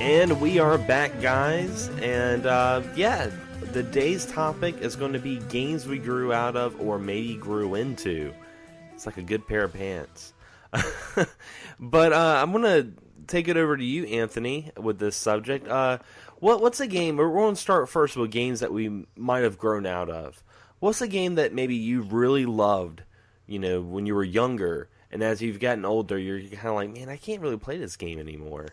And we are back, guys. And the day's topic is going to be games we grew out of or maybe grew into. It's like a good pair of pants. But I'm going to take it over to you, Anthony, with this subject. What's a game? We're going to start first with games that we might have grown out of. What's a game that maybe you really loved, when you were younger, and as you've gotten older, you're kind of like, man, I can't really play this game anymore.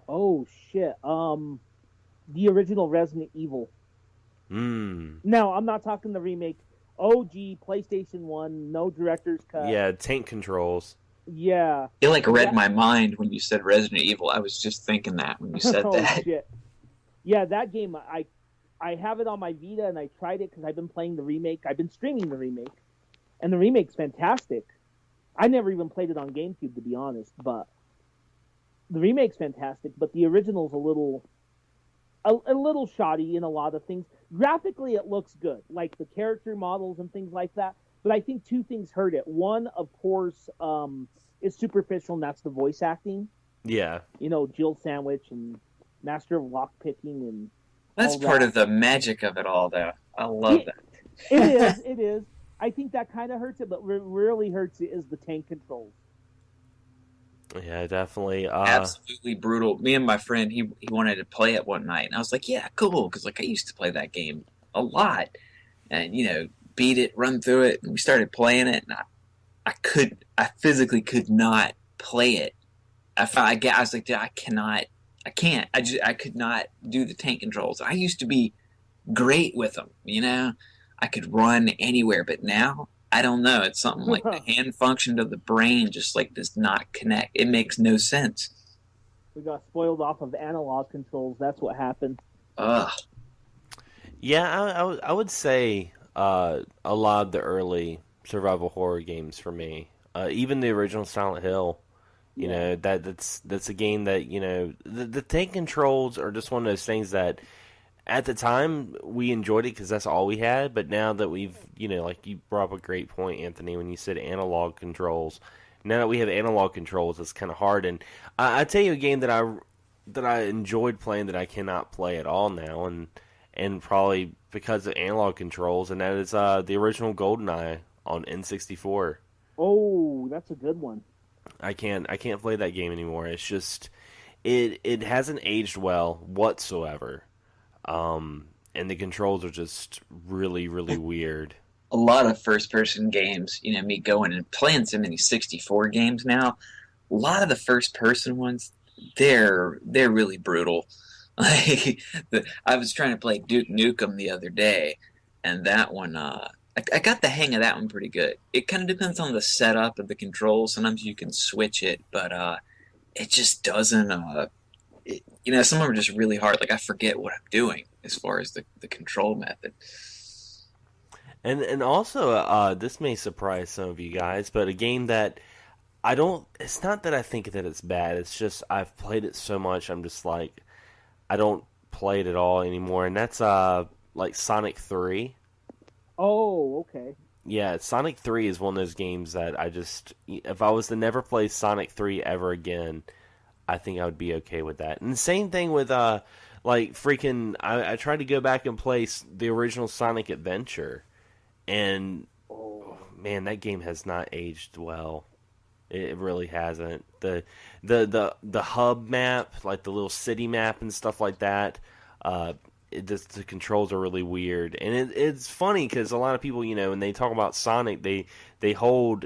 Oh shit! The original Resident Evil. Now I'm not talking the remake. OG PlayStation 1, no director's cut. Yeah, tank controls. Yeah. You read my mind when you said Resident Evil. I was just thinking that when you said that. Shit. Yeah, that game, I have it on my Vita, and I tried it because I've been playing the remake. I've been streaming the remake, and the remake's fantastic. I never even played it on GameCube, to be honest, but the remake's fantastic, but the original's a little shoddy in a lot of things. Graphically, it looks good, like the character models and things like that. But I think two things hurt it. One, of course, is superficial, and that's the voice acting. Yeah. Jill Sandwich and Master of Lockpicking and that's part of the magic of it all, though. I love that. It is. I think that kind of hurts it, but what really hurts it is the tank controls. Yeah, definitely. Absolutely brutal. Me and my friend, he wanted to play it one night, and I was like, yeah, cool, because I used to play that game a lot, and beat it, run through it, and we started playing it, and I physically could not play it. I was like, dude, I can't. I could not do the tank controls. I used to be great with them, I could run anywhere, but now I don't know. It's something like the hand function of the brain just does not connect. It makes no sense. We got spoiled off of analog controls. That's what happened. Ugh. Yeah, I would say a lot of the early survival horror games for me, even the original Silent Hill. That's a game that the tank controls are just one of those things that at the time we enjoyed it because that's all we had. But now that we've like you brought up a great point, Anthony, when you said analog controls. Now that we have analog controls, it's kind of hard. And I tell you a game that I enjoyed playing that I cannot play at all now, and probably because of analog controls, and that is the original GoldenEye on N64. Oh, that's a good one. I can't play that game anymore. It's just it hasn't aged well whatsoever, and the controls are just really, really weird. A lot of first-person games, me going and playing so many 64 games now. A lot of the first-person ones, they're really brutal. I was trying to play Duke Nukem the other day, and that one, I got the hang of that one pretty good. It kind of depends on the setup of the controls. Sometimes you can switch it, but it just doesn't. Some of them are just really hard. I forget what I'm doing as far as the control method. And also, this may surprise some of you guys, but a game that I don't. It's not that I think that it's bad. It's just I've played it so much. I'm just like, I don't play it at all anymore. And that's Sonic 3. Oh, okay. Yeah, Sonic 3 is one of those games that if I was to never play Sonic 3 ever again, I think I would be okay with that. And the same thing with, I tried to go back and play the original Sonic Adventure, and, man, that game has not aged well. It really hasn't. The hub map, like the little city map and stuff like that, the controls are really weird, and it's funny because a lot of people, when they talk about Sonic, they hold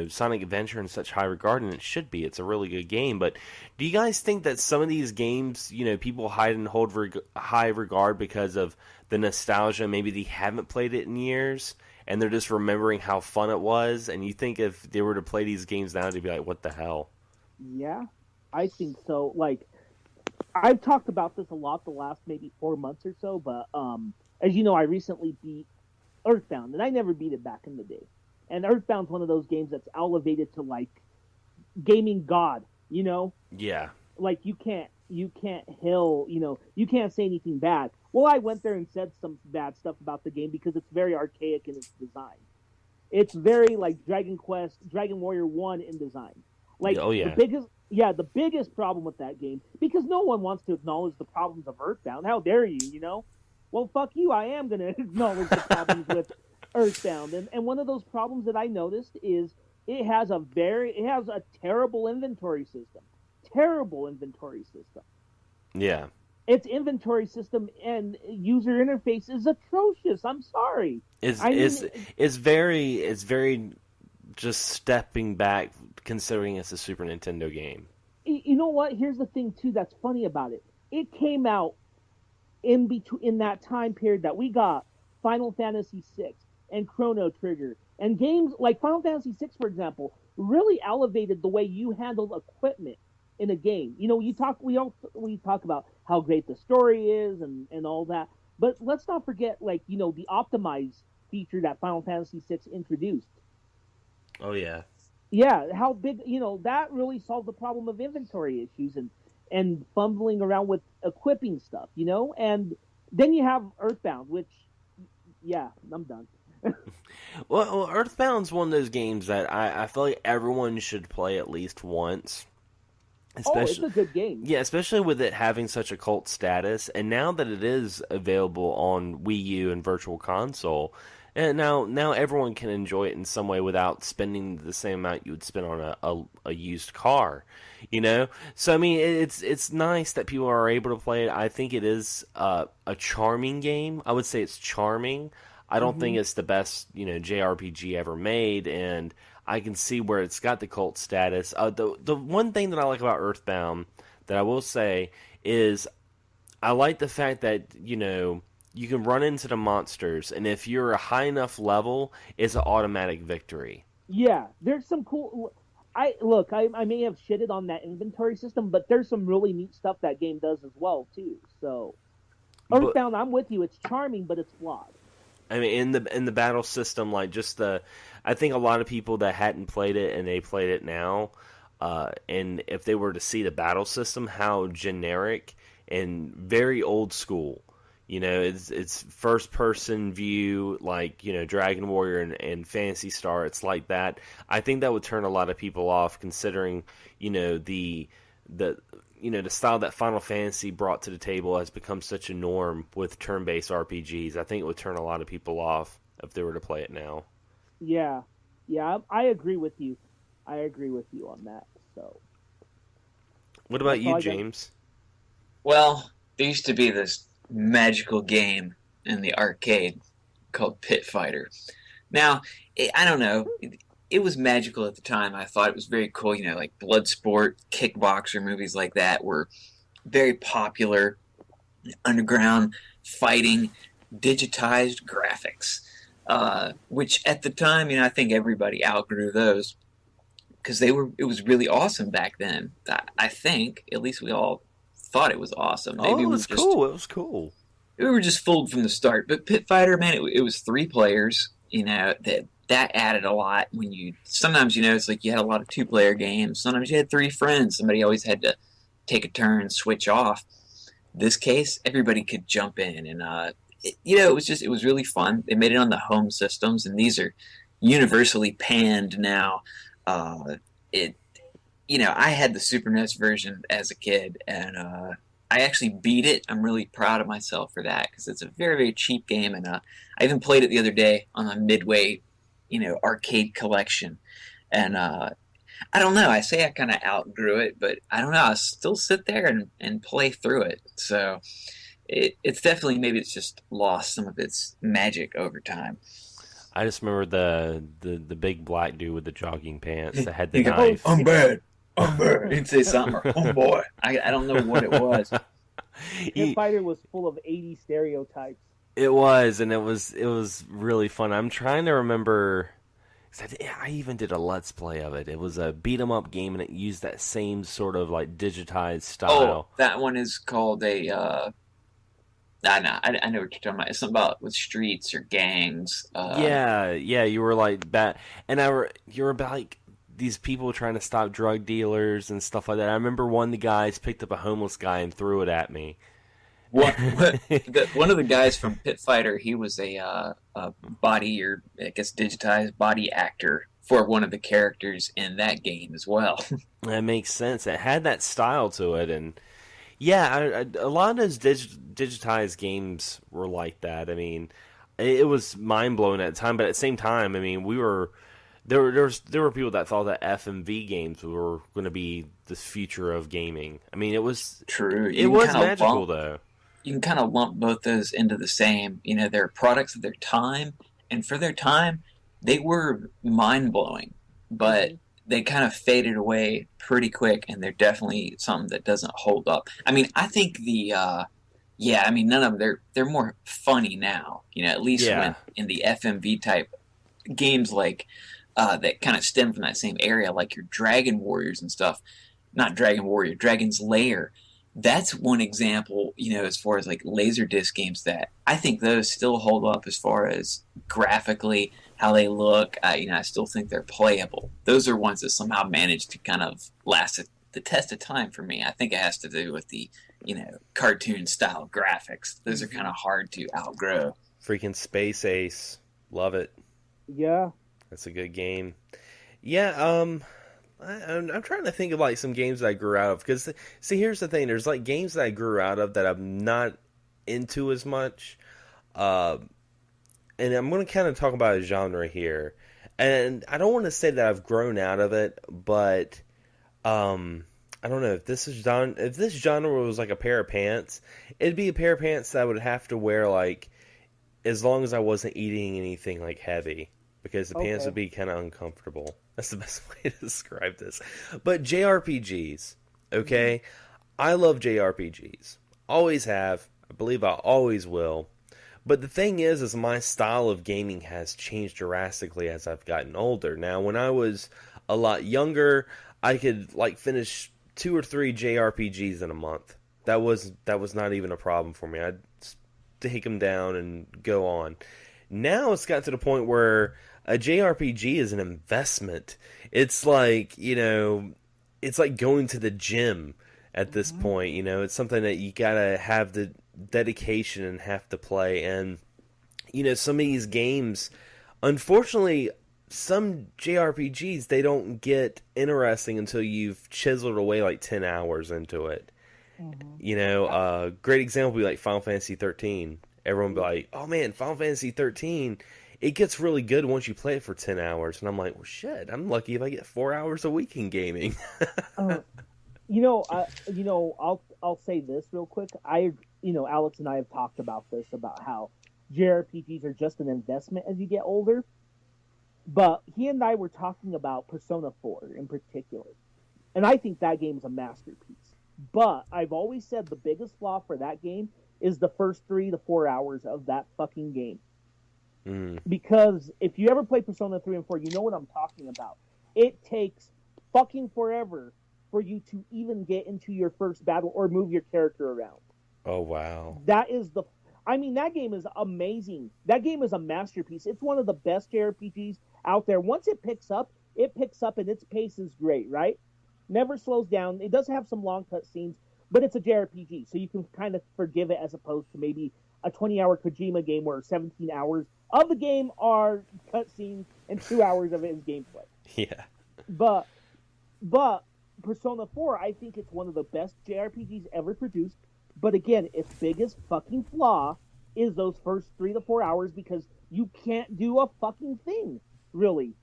Sonic Adventure in such high regard, and it should be. It's a really good game. But do you guys think that some of these games, people hide and hold high regard because of the nostalgia? Maybe they haven't played it in years, and they're just remembering how fun it was. And you think if they were to play these games now, they'd be like, "What the hell?" Yeah, I think so. I've talked about this a lot the last maybe 4 months or so, but as you know, I recently beat Earthbound, and I never beat it back in the day. And Earthbound's one of those games that's elevated to gaming god, Yeah. You can't you can't say anything bad. Well, I went there and said some bad stuff about the game because it's very archaic in its design. It's very like Dragon Warrior 1 in design. Like, oh yeah, the biggest problem with that game, because no one wants to acknowledge the problems of Earthbound. How dare you? You know? Well, fuck you. I am going to acknowledge the problems with Earthbound, and one of those problems that I noticed is it has a terrible inventory system. Terrible inventory system. Yeah. Its inventory system and user interface is atrocious. I'm sorry. It's very just stepping back, considering it's a Super Nintendo game. You know what? Here's the thing too that's funny about it. It came out in that time period that we got Final Fantasy VI and Chrono Trigger, and games like Final Fantasy VI, for example, really elevated the way you handle equipment in a game. You know, we talk about how great the story is and all that, but let's not forget, like, you know, the optimize feature that Final Fantasy VI introduced. Oh yeah. Yeah, how big, you know, that really solved the problem of inventory issues and fumbling around with equipping stuff, you know? And then you have Earthbound, which, yeah, I'm done. Well, Earthbound's one of those games that I feel like everyone should play at least once. It's a good game. Yeah, especially with it having such a cult status, and now that it is available on Wii U and Virtual Console, and now everyone can enjoy it in some way without spending the same amount you would spend on a used car, you know. So I mean, it's nice that people are able to play it. I think it is a charming game. I would say it's charming. I don't think it's the best, you know, JRPG ever made, and I can see where it's got the cult status. The one thing that I like about Earthbound that I will say is I like the fact that, you know, you can run into the monsters, and if you're a high enough level, it's an automatic victory. Yeah, there's some cool... I may have shitted on that inventory system, but there's some really neat stuff that game does as well, too. So, Earthbound, I'm with you. It's charming, but it's flawed. I mean, in the battle system, like I think a lot of people that hadn't played it and they played it now, and if they were to see the battle system, how generic and very old school. You know, it's first person view, like, you know, Dragon Warrior and Phantasy Star. It's like that. I think that would turn a lot of people off, considering, you know, the style that Final Fantasy brought to the table has become such a norm with turn-based RPGs. I think it would turn a lot of people off if they were to play it now. Yeah, I agree with you. I agree with you on that. So, what about you, James? Well, there used to be this magical game in the arcade called Pit Fighter. Now, I don't know. It was magical at the time. I thought it was very cool. You know, like Bloodsport, Kickboxer, movies like that were very popular. Underground fighting, digitized graphics, which at the time, you know, I think everybody outgrew those because it was really awesome back then. I think, at least we all thought it was awesome. Maybe it was cool. It was cool. We were just fooled from the start. But Pit Fighter, man, it was 3 players. You know, that added a lot. Sometimes, you know, it's like you had a lot of 2-player games. Sometimes you had 3 friends. Somebody always had to take a turn and switch off. This case, everybody could jump in, and it was really fun. They made it on the home systems, and these are universally panned now. I had the Super NES version as a kid, and I actually beat it. I'm really proud of myself for that because it's a very, very cheap game, and I even played it the other day on a Midway, you know, arcade collection, and I don't know. I say I kind of outgrew it, but I don't know. I still sit there and play through it. So it's definitely, maybe it's just lost some of its magic over time. I just remember the big black dude with the jogging pants that had the knife. I'm bad. He'd say something, or, oh boy. I don't know what it was. Pit Fighter was full of 80 stereotypes. It was, and it was really fun. I'm trying to remember. I even did a Let's Play of it. It was a beat-em-up game, and it used that same sort of like digitized style. Oh, that one is called a. I know what you're talking about. It's something about with streets or gangs. Yeah. You were like that, and you were about like these people trying to stop drug dealers and stuff like that. I remember one of the guys picked up a homeless guy and threw it at me. One of the guys from Pit Fighter, he was a body, or I guess digitized body actor for one of the characters in that game as well. That makes sense. It had that style to it, and yeah, a lot of those digitized games were like that. I mean, it was mind blowing at the time, but at the same time, I mean, there were people that thought that FMV games were going to be the future of gaming. I mean, it was true. It was magical, though. You can kind of lump both those into the same. You know, they're products of their time, and for their time, they were mind blowing, but they kind of faded away pretty quick, and they're definitely something that doesn't hold up. I mean, I think none of them, they're more funny now, you know, at least when in the FMV type games like that kind of stem from that same area, like your Dragon Warriors and stuff. Not Dragon Warrior, Dragon's Lair. That's one example, you know, as far as like Laserdisc games that I think those still hold up as far as graphically, how they look. You know, I still think they're playable. Those are ones that somehow managed to kind of last the test of time for me. I think it has to do with the, you know, cartoon style graphics. Those are kind of hard to outgrow. Freaking Space Ace. Love it. Yeah. That's a good game. Yeah, I'm trying to think of like some games that I grew out of, because see, here's the thing, there's like games that I grew out of that I'm not into as much, and I'm going to kind of talk about a genre here, and I don't want to say that I've grown out of it, but I don't know if this genre was like a pair of pants, it'd be a pair of pants that I would have to wear like as long as I wasn't eating anything like heavy, because the pants would be kind of uncomfortable. That's the best way to describe this. But JRPGs, okay? I love JRPGs. Always have. I believe I always will. But the thing is my style of gaming has changed drastically as I've gotten older. Now, when I was a lot younger, I could like finish 2 or 3 JRPGs in a month. That was not even a problem for me. I'd take them down and go on. Now it's got to the point where a JRPG is an investment. It's like, you know, it's like going to the gym at this point, you know. It's something that you gotta have the dedication and have to play. And, you know, some of these games, unfortunately, some JRPGs, they don't get interesting until you've chiseled away like 10 hours into it. You know, great example would be like Final Fantasy 13. Everyone would be like, oh man, Final Fantasy 13... it gets really good once you play it for 10 hours. And I'm like, well, shit, I'm lucky if I get 4 hours a week in gaming. I'll say this real quick. Alex and I have talked about this, about how JRPGs are just an investment as you get older. But he and I were talking about Persona 4 in particular. And I think that game is a masterpiece. But I've always said the biggest flaw for that game is the first 3 to 4 hours of that fucking game. Because if you ever play Persona 3 and 4, you know what I'm talking about. It takes fucking forever for you to even get into your first battle or move your character around. Oh, wow. That game is amazing. That game is a masterpiece. It's one of the best JRPGs out there. Once it picks up and its pace is great, right? Never slows down. It does have some long cut scenes, but it's a JRPG, so you can kind of forgive it as opposed to maybe a 20-hour Kojima game where 17 hours of the game are cutscenes and 2 hours of it is gameplay. Yeah. But Persona 4, I think it's one of the best JRPGs ever produced. But again, its biggest fucking flaw is those first 3 to 4 hours, because you can't do a fucking thing, really.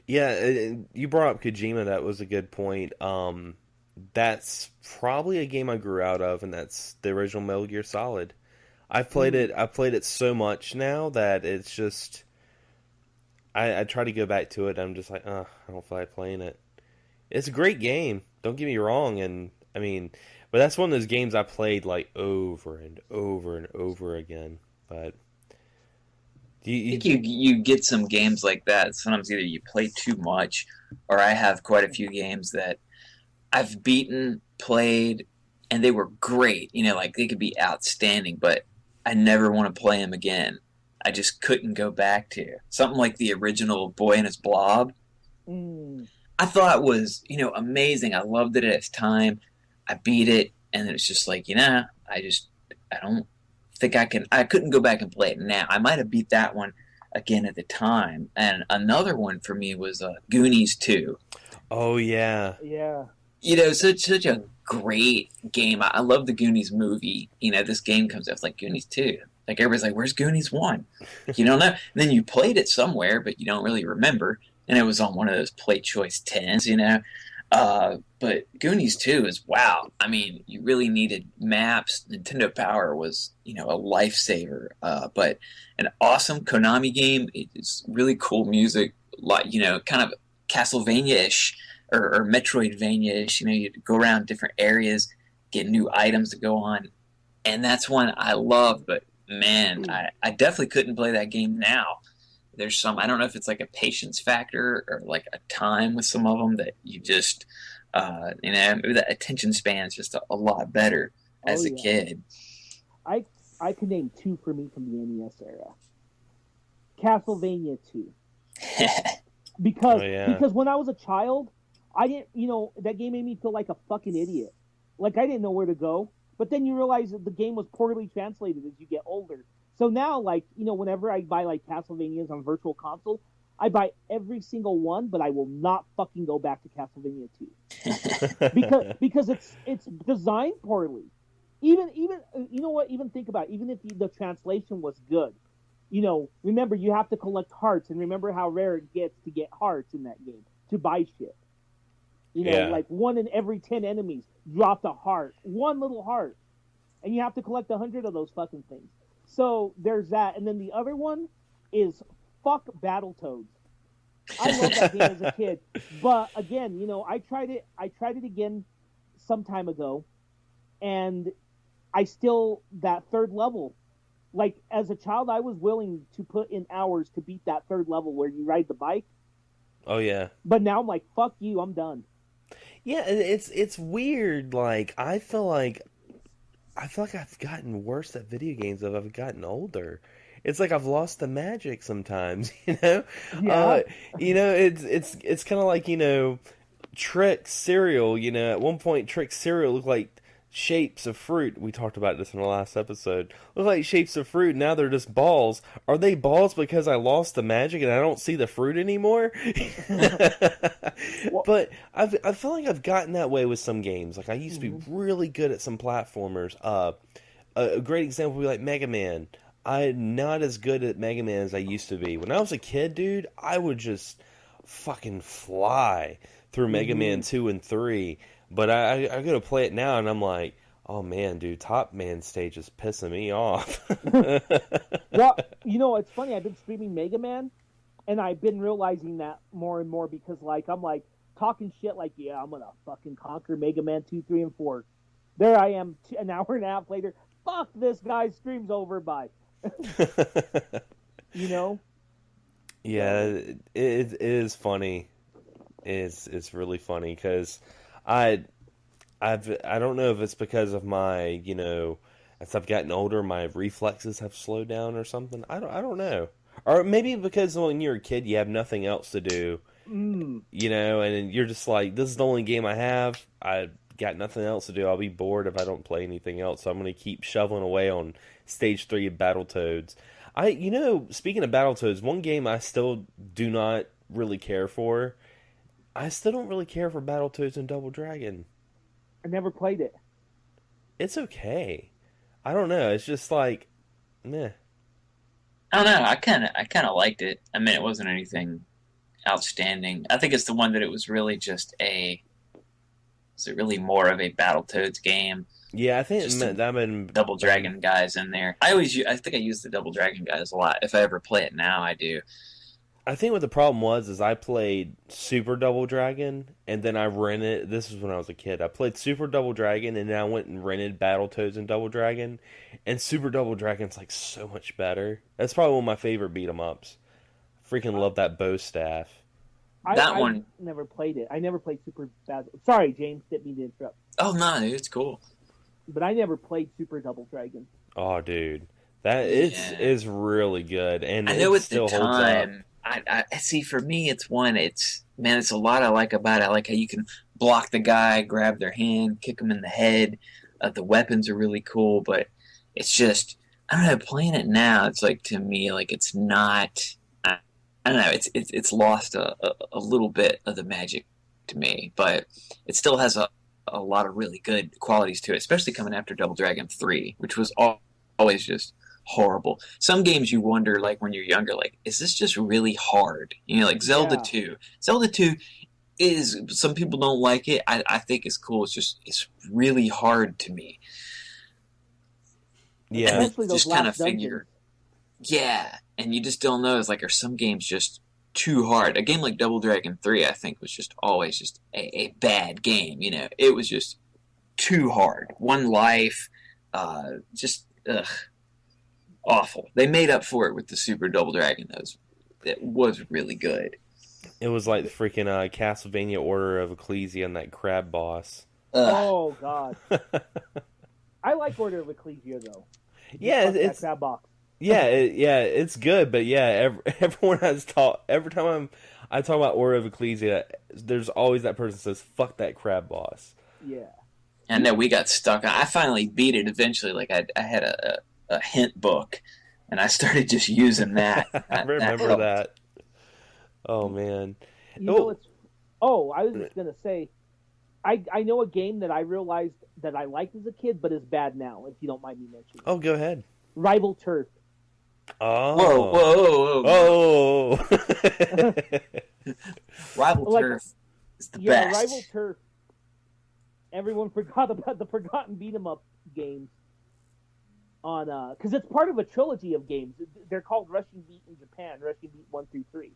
Yeah, you brought up Kojima. That was a good point. That's probably a game I grew out of, and that's the original Metal Gear Solid. I've played it so much now that it's just... I try to go back to it, and I'm just like, I don't feel like playing it. It's a great game, don't get me wrong, and I mean, but that's one of those games I played like over and over and over again. But I think you get some games like that. Sometimes either you play too much, or I have quite a few games that I've beaten, played, and they were great. You know, like they could be outstanding, but I never want to play them again. I just couldn't go back to something like the original Boy and His Blob. I thought it was, amazing. I loved it at its time. I beat it, and it was just like, I don't think I couldn't go back and play it now. I might have beat that one again at the time. And another one for me was Goonies 2. Oh, yeah. Yeah. You know, such a great game. I love the Goonies movie. You know, this game comes out, it's like Goonies 2. Like, everybody's like, where's Goonies 1? You don't know. And then you played it somewhere, but you don't really remember. And it was on one of those Play Choice 10s, you know. But Goonies 2 is, wow. I mean, you really needed maps. Nintendo Power was, you know, a lifesaver. But an awesome Konami game. It's really cool music, like, you know, kind of Castlevania-ish or Metroidvania-ish. You know, you go around different areas, get new items to go on. And that's one I love, but man, I definitely couldn't play that game now. There's some, I don't know if it's like a patience factor or like a time with some of them that you just, you know, maybe that attention span is just a lot better as a kid. I could name 2 for me from the NES era. Castlevania 2. Because when I was a child, I didn't, you know, that game made me feel like a fucking idiot. Like, I didn't know where to go. But then you realize that the game was poorly translated as you get older. So now, like, you know, whenever I buy, like, Castlevanias on Virtual Console, I buy every single one, but I will not fucking go back to Castlevania 2. because it's designed poorly. Even you know what, even think about it, even if the translation was good, you know, remember, you have to collect hearts, and remember how rare it gets to get hearts in that game, to buy shit. You know, like 1 in every 10 enemies dropped a heart. 1 little heart. And you have to collect 100 of those fucking things. So there's that. And then the other one is fuck Battletoads. I love that game as a kid. But again, you know, I tried it again some time ago. And I still, that third level, like as a child, I was willing to put in hours to beat that third level where you ride the bike. Oh, yeah. But now I'm like, fuck you, I'm done. Yeah, it's weird. Like, I feel like I've gotten worse at video games as I've gotten older. It's like I've lost the magic sometimes, you know? Yeah. You know, it's kind of like, you know, Trick cereal, you know, at one point Trick cereal looked like shapes of fruit. We talked about this in the last episode. Look like shapes of fruit. Now they're just balls. Are they balls because I lost the magic and I don't see the fruit anymore? But I feel like I've gotten that way with some games. Like, I used to be really good at some platformers. A great example would be like Mega Man. I'm not as good at Mega Man as I used to be. When I was a kid, dude, I would just fucking fly through Mega Man 2 and 3. But I go to play it now, and I'm like, oh, man, dude, Top Man stage is pissing me off. Well, you know, it's funny. I've been streaming Mega Man, and I've been realizing that more and more because, like, I'm, like, talking shit like, yeah, I'm going to fucking conquer Mega Man 2, 3, and 4. There I am an hour and a half later. Fuck, this guy's stream's over, bye. You know? Yeah, it is funny. It's really funny because I don't know if it's because of my, you know, as I've gotten older, my reflexes have slowed down or something. I don't know. Or maybe because when you're a kid, you have nothing else to do, you know, and you're just like, this is the only game I have. I got nothing else to do. I'll be bored if I don't play anything else. So I'm going to keep shoveling away on Stage 3 of Battletoads. You know, speaking of Battletoads, one game I still do not really care for. I still don't really care for Battletoads and Double Dragon. I never played it. It's okay. I don't know. It's just like, meh. I don't know. I kind of liked it. I mean, it wasn't anything outstanding. I think it's the one that it was really just was it really more of a Battletoads game? Yeah, I think that Double Dragon guys in there. I think I use the Double Dragon guys a lot. If I ever play it now, I do. I think what the problem was is I played Super Double Dragon, and then I rented. This was when I was a kid. I played Super Double Dragon, and then I went and rented Battletoads and Double Dragon. And Super Double Dragon's like so much better. That's probably one of my favorite beat 'em ups. Freaking love that bow staff. I never played it. I never played Super Battle. Sorry, James, didn't mean to interrupt. Oh no, dude, it's cool. But I never played Super Double Dragon. Oh, dude, that is really good, and I know it at still the holds time. up. I see. For me, it's a lot I like about it. I like how you can block the guy, grab their hand, kick them in the head. The weapons are really cool, but it's just, I don't know, playing it now, it's like, to me, like, it's not I don't know, it's lost a little bit of the magic to me, but it still has a lot of really good qualities to it, especially coming after Double Dragon 3, which was always just horrible. Some games you wonder, like when you're younger, like, is this just really hard? You know, like Zelda 2. Zelda 2 is, some people don't like it. I think it's cool. It's really hard to me. Yeah. Especially those just kind of last figure. Yeah, and you just don't know. It's like, are some games just too hard? A game like Double Dragon 3, I think, was just always just a bad game. You know, it was just too hard. One life, awful. They made up for it with the Super Double Dragon. It was really good. It was like the freaking Castlevania Order of Ecclesia and that crab boss. Oh, God. I like Order of Ecclesia, though. Yeah, it's that box. It's good, but yeah, everyone every time I talk about Order of Ecclesia, there's always that person that says, "Fuck that crab boss." Yeah. I know we got stuck. I finally beat it eventually. Like I had a hint book, and I started just using that. I remember that. Oh man. I was just gonna say, I know a game that I realized that I liked as a kid, but is bad now. If you don't mind me mentioning. Oh, go ahead. Rival Turf. Oh. Rival Turf is the best. Rival Turf. Everyone forgot about the Forgotten Beat 'em Up games. On because it's part of a trilogy of games. They're called Rushing Beat in Japan, Rushing Beat 1 through 3.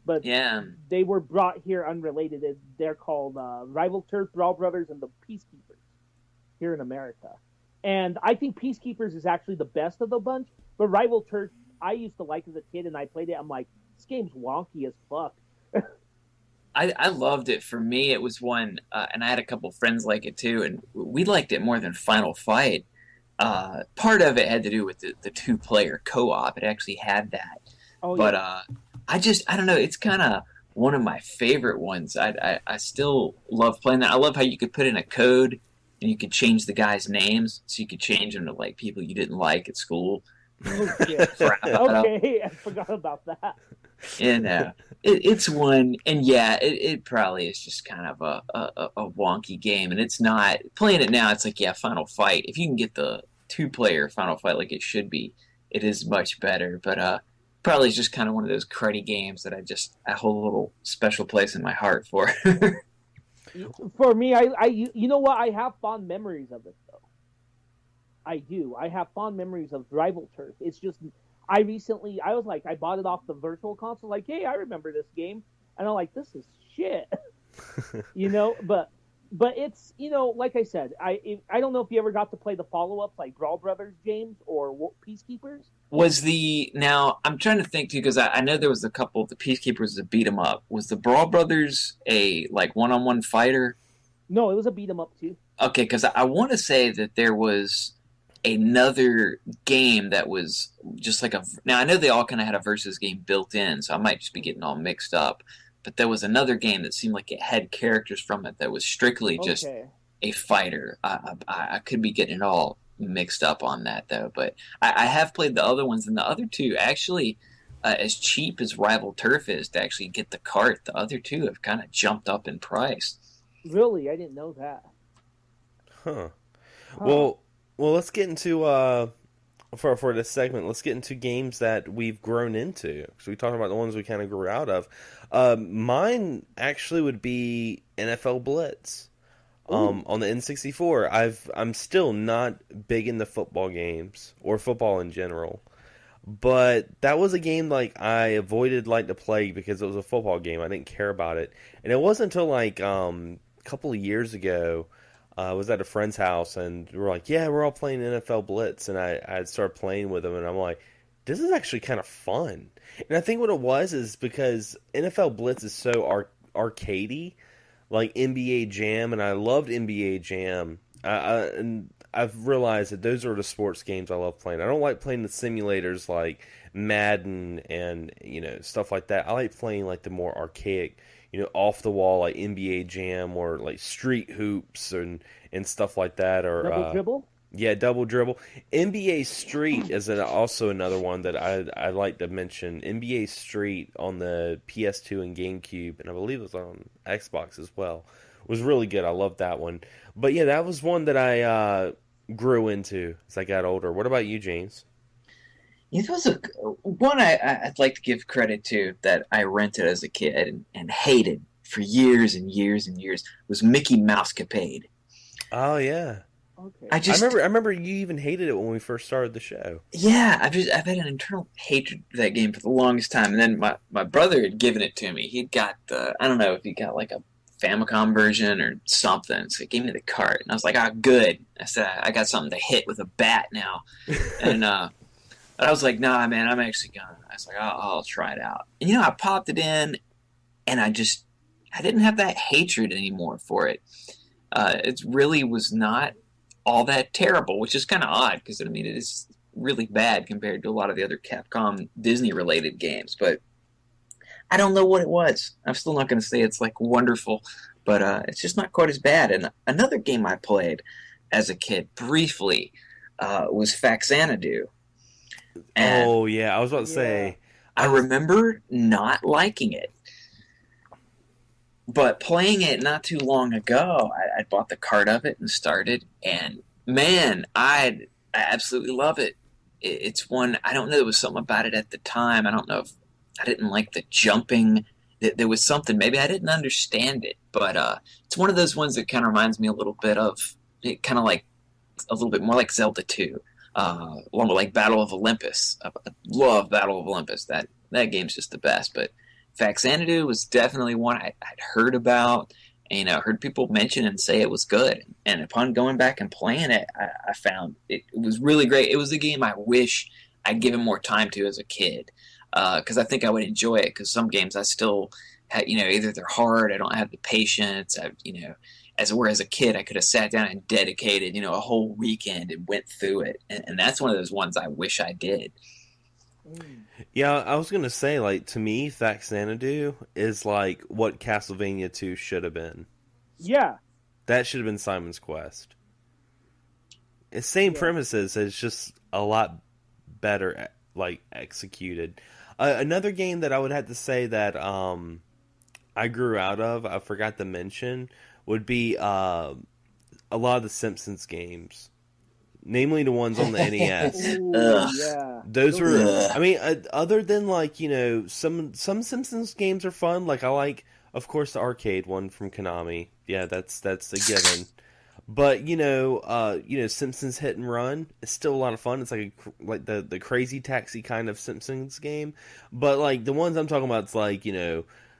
But they were brought here unrelated. They're called Rival Turf, Brawl Brothers, and the Peacekeepers here in America. And I think Peacekeepers is actually the best of the bunch. But Rival Turf, I used to like as a kid, and I played it. I'm like, this game's wonky as fuck. I loved it. For me, it was one, and I had a couple friends like it too, and we liked it more than Final Fight. Part of it had to do with the two-player co-op. It actually had that. But I don't know. It's kind of one of my favorite ones. I still love playing that. I love how you could put in a code and you could change the guys' names, so you could change them to like people you didn't like at school. Okay, I forgot about that. And it's one, and it probably is just kind of a wonky game, and it's not playing it now. It's like Final Fight. If you can get the 2-player Final Fight like it should be, it is much better. But probably is just kind of one of those cruddy games that I hold a little special place in my heart for. For me, you know what? I have fond memories of it, though. I do. I have fond memories of Rival Turf. It's just, I bought it off the Virtual Console, like, hey, I remember this game. And I'm like, this is shit. But it's, like I said, I don't know if you ever got to play the follow-ups, like Brawl Brothers, James, or Peacekeepers. Now, I'm trying to think, too, because I know there was a couple of the Peacekeepers that beat 'em up. Was the Brawl Brothers a, like, one-on-one fighter? No, it was a beat 'em up, too. Okay, because I want to say that there was another game that was just like now I know they all kind of had a versus game built in, so I might just be getting all mixed up, but there was another game that seemed like it had characters from it that was strictly just a fighter. I could be getting it all mixed up on that, though, but I have played the other ones, and the other two actually, as cheap as Rival Turf is to actually get the cart, the other two have kind of jumped up in price. Really? I didn't know that. Huh. Well, let's get into for this segment. Let's get into games that we've grown into. So we talked about the ones we kind of grew out of. Mine actually would be NFL Blitz on the N64. I'm still not big into football games or football in general, but that was a game like I avoided like the plague because it was a football game. I didn't care about it, and it wasn't until like a couple of years ago. I was at a friend's house, and we were like, yeah, we're all playing NFL Blitz, and I started playing with them, and I'm like, this is actually kind of fun. And I think what it was is because NFL Blitz is so arcadey, like NBA Jam, and I loved NBA Jam, and I've realized that those are the sports games I love playing. I don't like playing the simulators like Madden and, stuff like that. I like playing like the more archaic, off the wall like NBA Jam or like Street Hoops and stuff like that. Or Double Dribble? Yeah, Double Dribble. NBA Street is also another one that I like to mention. NBA Street on the PS2 and GameCube, and I believe it was on Xbox as well, was really good. I loved that one. But yeah, that was one that I grew into as I got older. What about you, James? It was one I'd like to give credit to that I rented as a kid and hated for years and years and years was Mickey Mouse Capade. Oh yeah. Okay. I remember you even hated it when we first started the show. Yeah, I've had an internal hatred for that game for the longest time, and then my brother had given it to me. He'd got I don't know if he got like a Famicom version or something, so he gave me the cart, and I was like, good. I said, I got something to hit with a bat now, and I was like, nah, man, I'm actually gonna. I was like, I'll try it out, and I popped it in, and I didn't have that hatred anymore for it. It really was not all that terrible, which is kind of odd because it is really bad compared to a lot of the other Capcom Disney related games. But I don't know what it was. I'm still not going to say it's like wonderful, but it's just not quite as bad. And another game I played as a kid briefly was XANDER. Oh yeah, I was about to say. I remember not liking it. But playing it not too long ago, I bought the cart of it and started, and man, I absolutely love it. It's one, I don't know, there was something about it at the time. I don't know if I didn't like the jumping. There was something, maybe I didn't understand it, but it's one of those ones that kind of reminds me a little bit of, it kind of like, a little bit more like Zelda 2, along with like Battle of Olympus. I love Battle of Olympus. That game's just the best, but XANDER was definitely one I'd heard about, and heard people mention and say it was good. And upon going back and playing it, I found it was really great. It was a game I wish I'd given more time to as a kid, because I think I would enjoy it. Because some games I still, either they're hard, I don't have the patience. As a kid, I could have sat down and dedicated, a whole weekend and went through it. And that's one of those ones I wish I did. Yeah, I was gonna say, like, to me, XANDER is like what Castlevania 2 should have been. Yeah, that should have been Simon's Quest. It's same premises, it's just a lot better, like, executed. Another game that I would have to say that I grew out of, I forgot to mention, would be a lot of the Simpsons games. Namely the ones on the NES. Ooh, yeah. Those were, I mean, other than like, some Simpsons games are fun. Like I like, of course, the arcade one from Konami. Yeah, that's a given. But Simpsons Hit and Run is still a lot of fun. It's like the Crazy Taxi kind of Simpsons game. But like the ones I'm talking about, it's like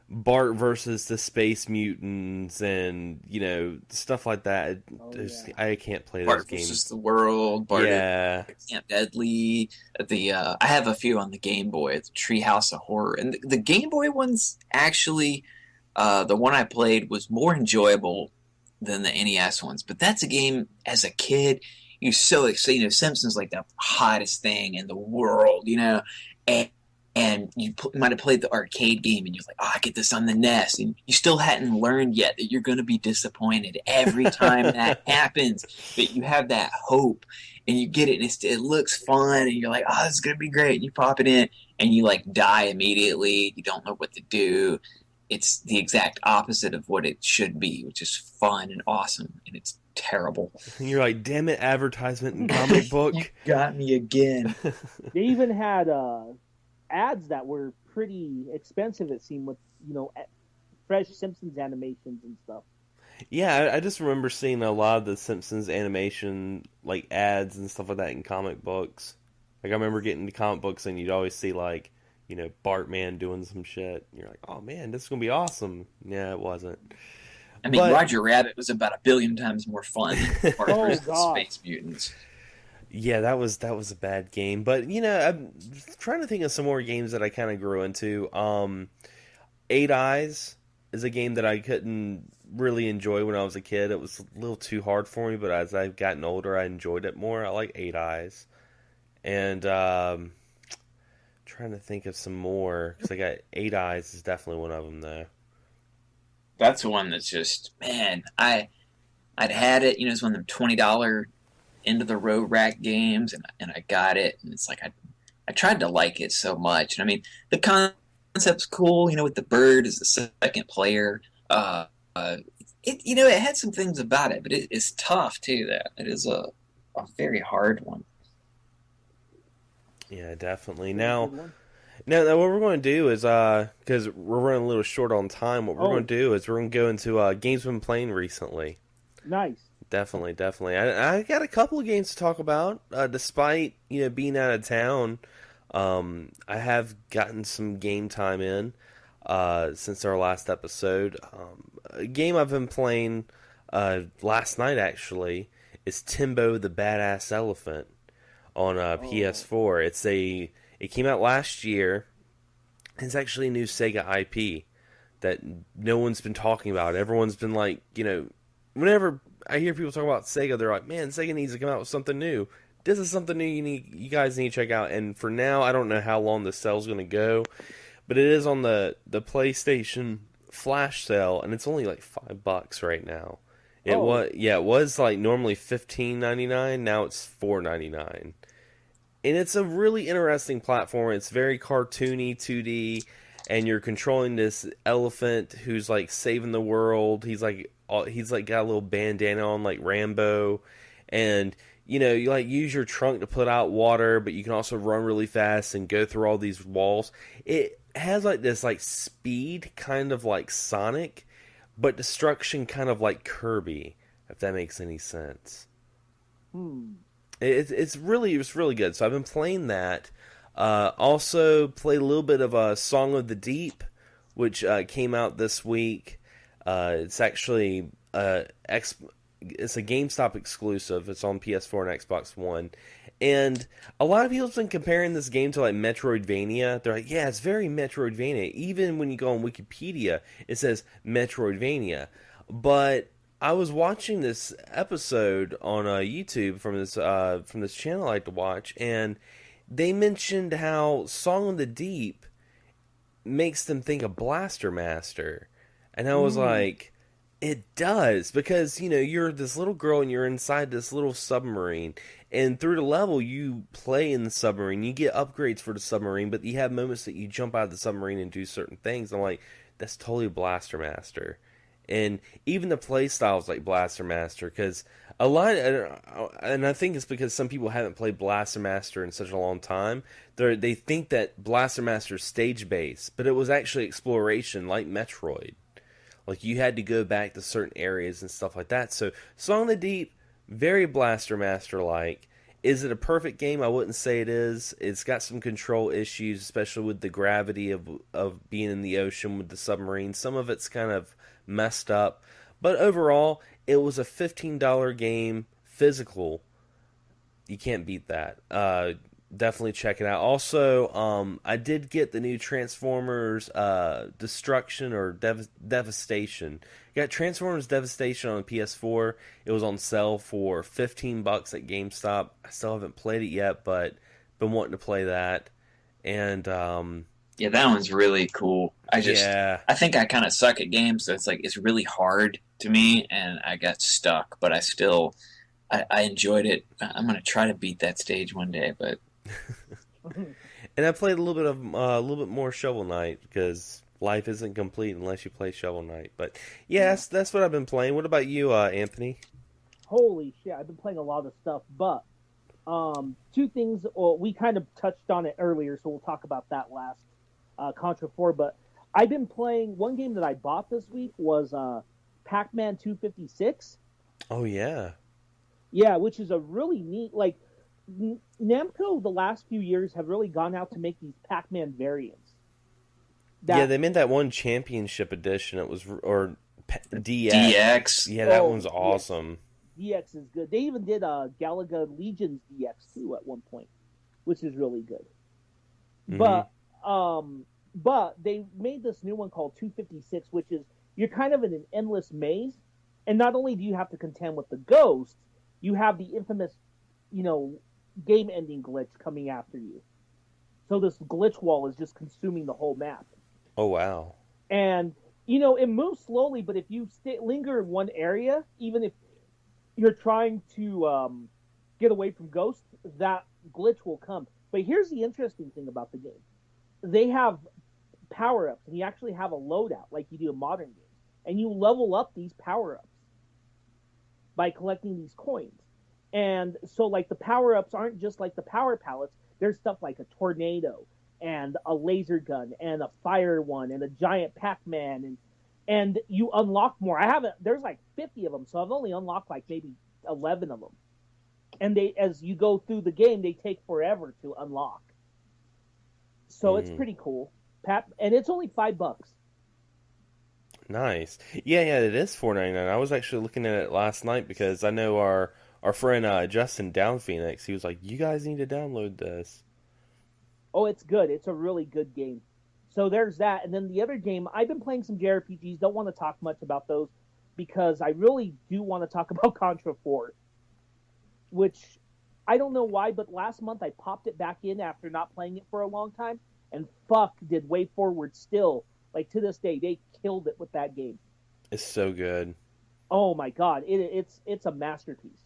Bart versus the Space Mutants and stuff like that. I can't play those games. Bart versus the World. Bart Camp Deadly. I have a few on the Game Boy. The Treehouse of Horror, and the Game Boy ones actually. The one I played was more enjoyable than the NES ones, but that's a game as a kid. You're so excited. Simpsons like the hottest thing in the world, and you might have played the arcade game, and you're like, I get this on the NES, and you still hadn't learned yet that you're going to be disappointed every time that happens, but you have that hope, and you get it, and it looks fun, and you're like, this is going to be great, and you pop it in, and you like die immediately, you don't know what to do. It's the exact opposite of what it should be, which is fun and awesome, and it's terrible. And you're like, damn it, advertisement and comic book. You got me again. They even had ads that were pretty expensive, it seemed, with fresh Simpsons animations and stuff. Yeah, I just remember seeing a lot of the Simpsons animation like ads and stuff like that in comic books. Like I remember getting the comic books and you'd always see like Bartman doing some shit. And you're like, oh man, this is gonna be awesome. Yeah, it wasn't. I mean, Roger Rabbit was about 1 billion times more fun than Bart versus the Space Mutants. Yeah, that was a bad game. But I'm trying to think of some more games that I kind of grew into. 8 Eyes is a game that I couldn't really enjoy when I was a kid. It was a little too hard for me, but as I've gotten older, I enjoyed it more. I like 8 Eyes. And trying to think of some more, because I got 8 Eyes is definitely one of them, though. That's one that's just, man, I'd had it, it's one of them $20 into the road rack games, and I got it, and it's like I tried to like it so much. And I mean, the concept's cool, with the bird as the second player. It had some things about it, but it's tough too. That it is a very hard one. Yeah, definitely. Now, what we're going to do is, because we're running a little short on time, what we're going to do is we're going to go into games we've been playing recently. Nice. Definitely. I got a couple of games to talk about. Despite being out of town, I have gotten some game time in since our last episode. A game I've been playing last night actually is Timbo the Badass Elephant on PS4. It came out last year. It's actually a new Sega IP that no one's been talking about. Everyone's been like, whenever I hear people talk about Sega, they're like, man, Sega needs to come out with something new. This is something new you guys need to check out. And for now, I don't know how long the sale's going to go, but it is on the PlayStation Flash sale, and it's only like $5 right now. It was like normally $15.99. Now it's $4.99. And it's a really interesting platform. It's very cartoony, 2D, and you're controlling this elephant who's like saving the world. He's like got a little bandana on like Rambo, and you like use your trunk to put out water, but you can also run really fast and go through all these walls. It has like this like speed kind of like Sonic, but destruction kind of like Kirby, if that makes any sense. It's really good. So I've been playing that. Also played a little bit of Song of the Deep, which came out this week. It's actually it's a GameStop exclusive. It's on PS4 and Xbox One. And a lot of people have been comparing this game to like Metroidvania. They're like, yeah, it's very Metroidvania. Even when you go on Wikipedia, it says Metroidvania. But I was watching this episode on YouTube from this channel I like to watch, and they mentioned how Song of the Deep makes them think of Blaster Master. And I was like, it does, because, you're this little girl and you're inside this little submarine, and through the level you play in the submarine, you get upgrades for the submarine, but you have moments that you jump out of the submarine and do certain things. I'm like, that's totally Blaster Master. And even the play style is like Blaster Master, because and I think it's because some people haven't played Blaster Master in such a long time. They think that Blaster Master is stage-based, but it was actually exploration like Metroid. Like, you had to go back to certain areas and stuff like that. So, Song of the Deep, very Blaster Master-like. Is it a perfect game? I wouldn't say it is. It's got some control issues, especially with the gravity of being in the ocean with the submarine. Some of it's kind of messed up. But overall, it was a $15 game, physical. You can't beat that. Definitely check it out. Also, I did get the new Transformers Destruction or Devastation. Got Transformers Devastation on the PS4. It was on sale for $15 at GameStop. I still haven't played it yet, but been wanting to play that. And yeah, that one's really cool. I think I kind of suck at games, so it's really hard to me, and I got stuck. But I enjoyed it. I'm gonna try to beat that stage one day, but. And I played a little bit more Shovel Knight, because life isn't complete unless you play Shovel Knight. But yes, that's what I've been playing. What about you, Anthony? Holy shit, I've been playing a lot of stuff, but two things. We kind of touched on it earlier, so we'll talk about that last Contra 4. But I've been playing one game that I bought this week was Pac-Man 256. Oh yeah, which is a really neat Namco the last few years have really gone out to make these Pac-Man variants. They made that one Championship Edition. It was DX. DX. Yeah, that one's awesome. DX is good. They even did Galaga Legends DX too at one point, which is really good. Mm-hmm. But they made this new one called 256, which is you're kind of in an endless maze, and not only do you have to contend with the ghosts, you have the infamous, game-ending glitch coming after you. So this glitch wall is just consuming the whole map. Oh, wow. And, it moves slowly, but if you linger in one area, even if you're trying to get away from ghosts, that glitch will come. But here's the interesting thing about the game. They have power-ups, and you actually have a loadout like you do in modern games. And you level up these power-ups by collecting these coins. And so, like, the power-ups aren't just like the power pallets. There's stuff like a tornado and a laser gun and a fire one and a giant Pac-Man. And you unlock more. There's like 50 of them, so I've only unlocked like maybe 11 of them. And as you go through the game, they take forever to unlock. So it's pretty cool. And it's only $5. Nice. Yeah, it is $4.99. I was actually looking at it last night because I know our friend Justin Down Phoenix, he was like, you guys need to download this. Oh, it's good. It's a really good game. So there's that. And then the other game, I've been playing some JRPGs. Don't want to talk much about those because I really do want to talk about Contra 4. Which, I don't know why, but last month I popped it back in after not playing it for a long time. And did Way Forward still. Like, to this day, they killed it with that game. It's so good. Oh, my God. It's a masterpiece.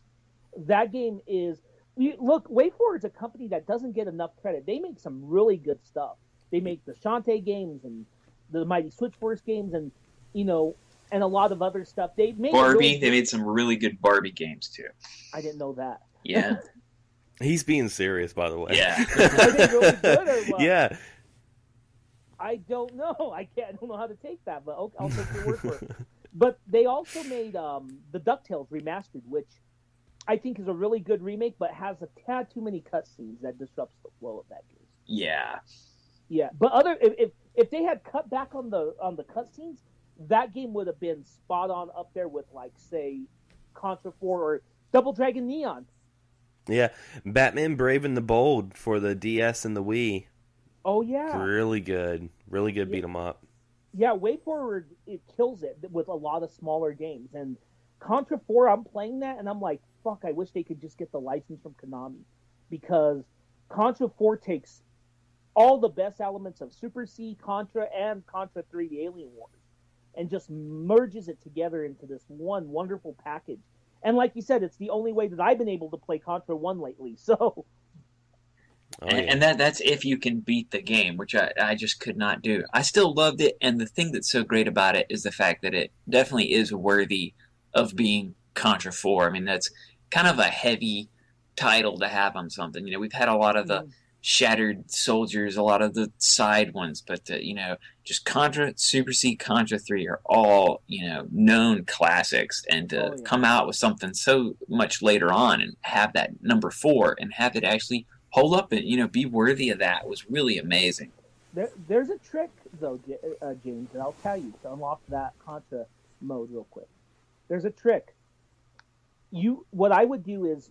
That game is... Look, Way Forward's a company that doesn't get enough credit. They make some really good stuff. They make the Shantae games and the Mighty Switch Force games and, and a lot of other stuff. They made Barbie. They made some really good Barbie games, too. I didn't know that. Yeah. He's being serious, by the way. Yeah. Are they really good or what? Yeah. I don't know. I don't know how to take that, but okay, I'll take your word for it. But they also made the DuckTales Remastered, which I think is a really good remake, but has a tad too many cutscenes that disrupts the flow of that game. Yeah. Yeah, but if they had cut back on the cutscenes, that game would have been spot on up there with, like, say, Contra 4 or Double Dragon Neon. Yeah, Batman Brave and the Bold for the DS and the Wii. Oh, yeah. Really good beat 'em up. Yeah, Way Forward, it kills it with a lot of smaller games. And Contra 4, I'm playing that, and I'm like, fuck, I wish they could just get the license from Konami. Because Contra 4 takes all the best elements of Super C, Contra, and Contra 3, the Alien Wars, and just merges it together into this one wonderful package. And like you said, it's the only way that I've been able to play Contra 1 lately, so... Oh, yeah. And that's if you can beat the game, which I just could not do. I still loved it, and the thing that's so great about it is the fact that it definitely is worthy of being Contra 4. I mean, that's kind of a heavy title to have on something. We've had a lot of the Shattered Soldiers, a lot of the side ones, but just Contra, Super C, Contra 3 are all known classics, and to come out with something so much later on and have that number 4 and have it actually hold up and be worthy of that was really amazing. There's a trick though, James, and I'll tell you to unlock that Contra mode real quick. There's a trick. What I would do is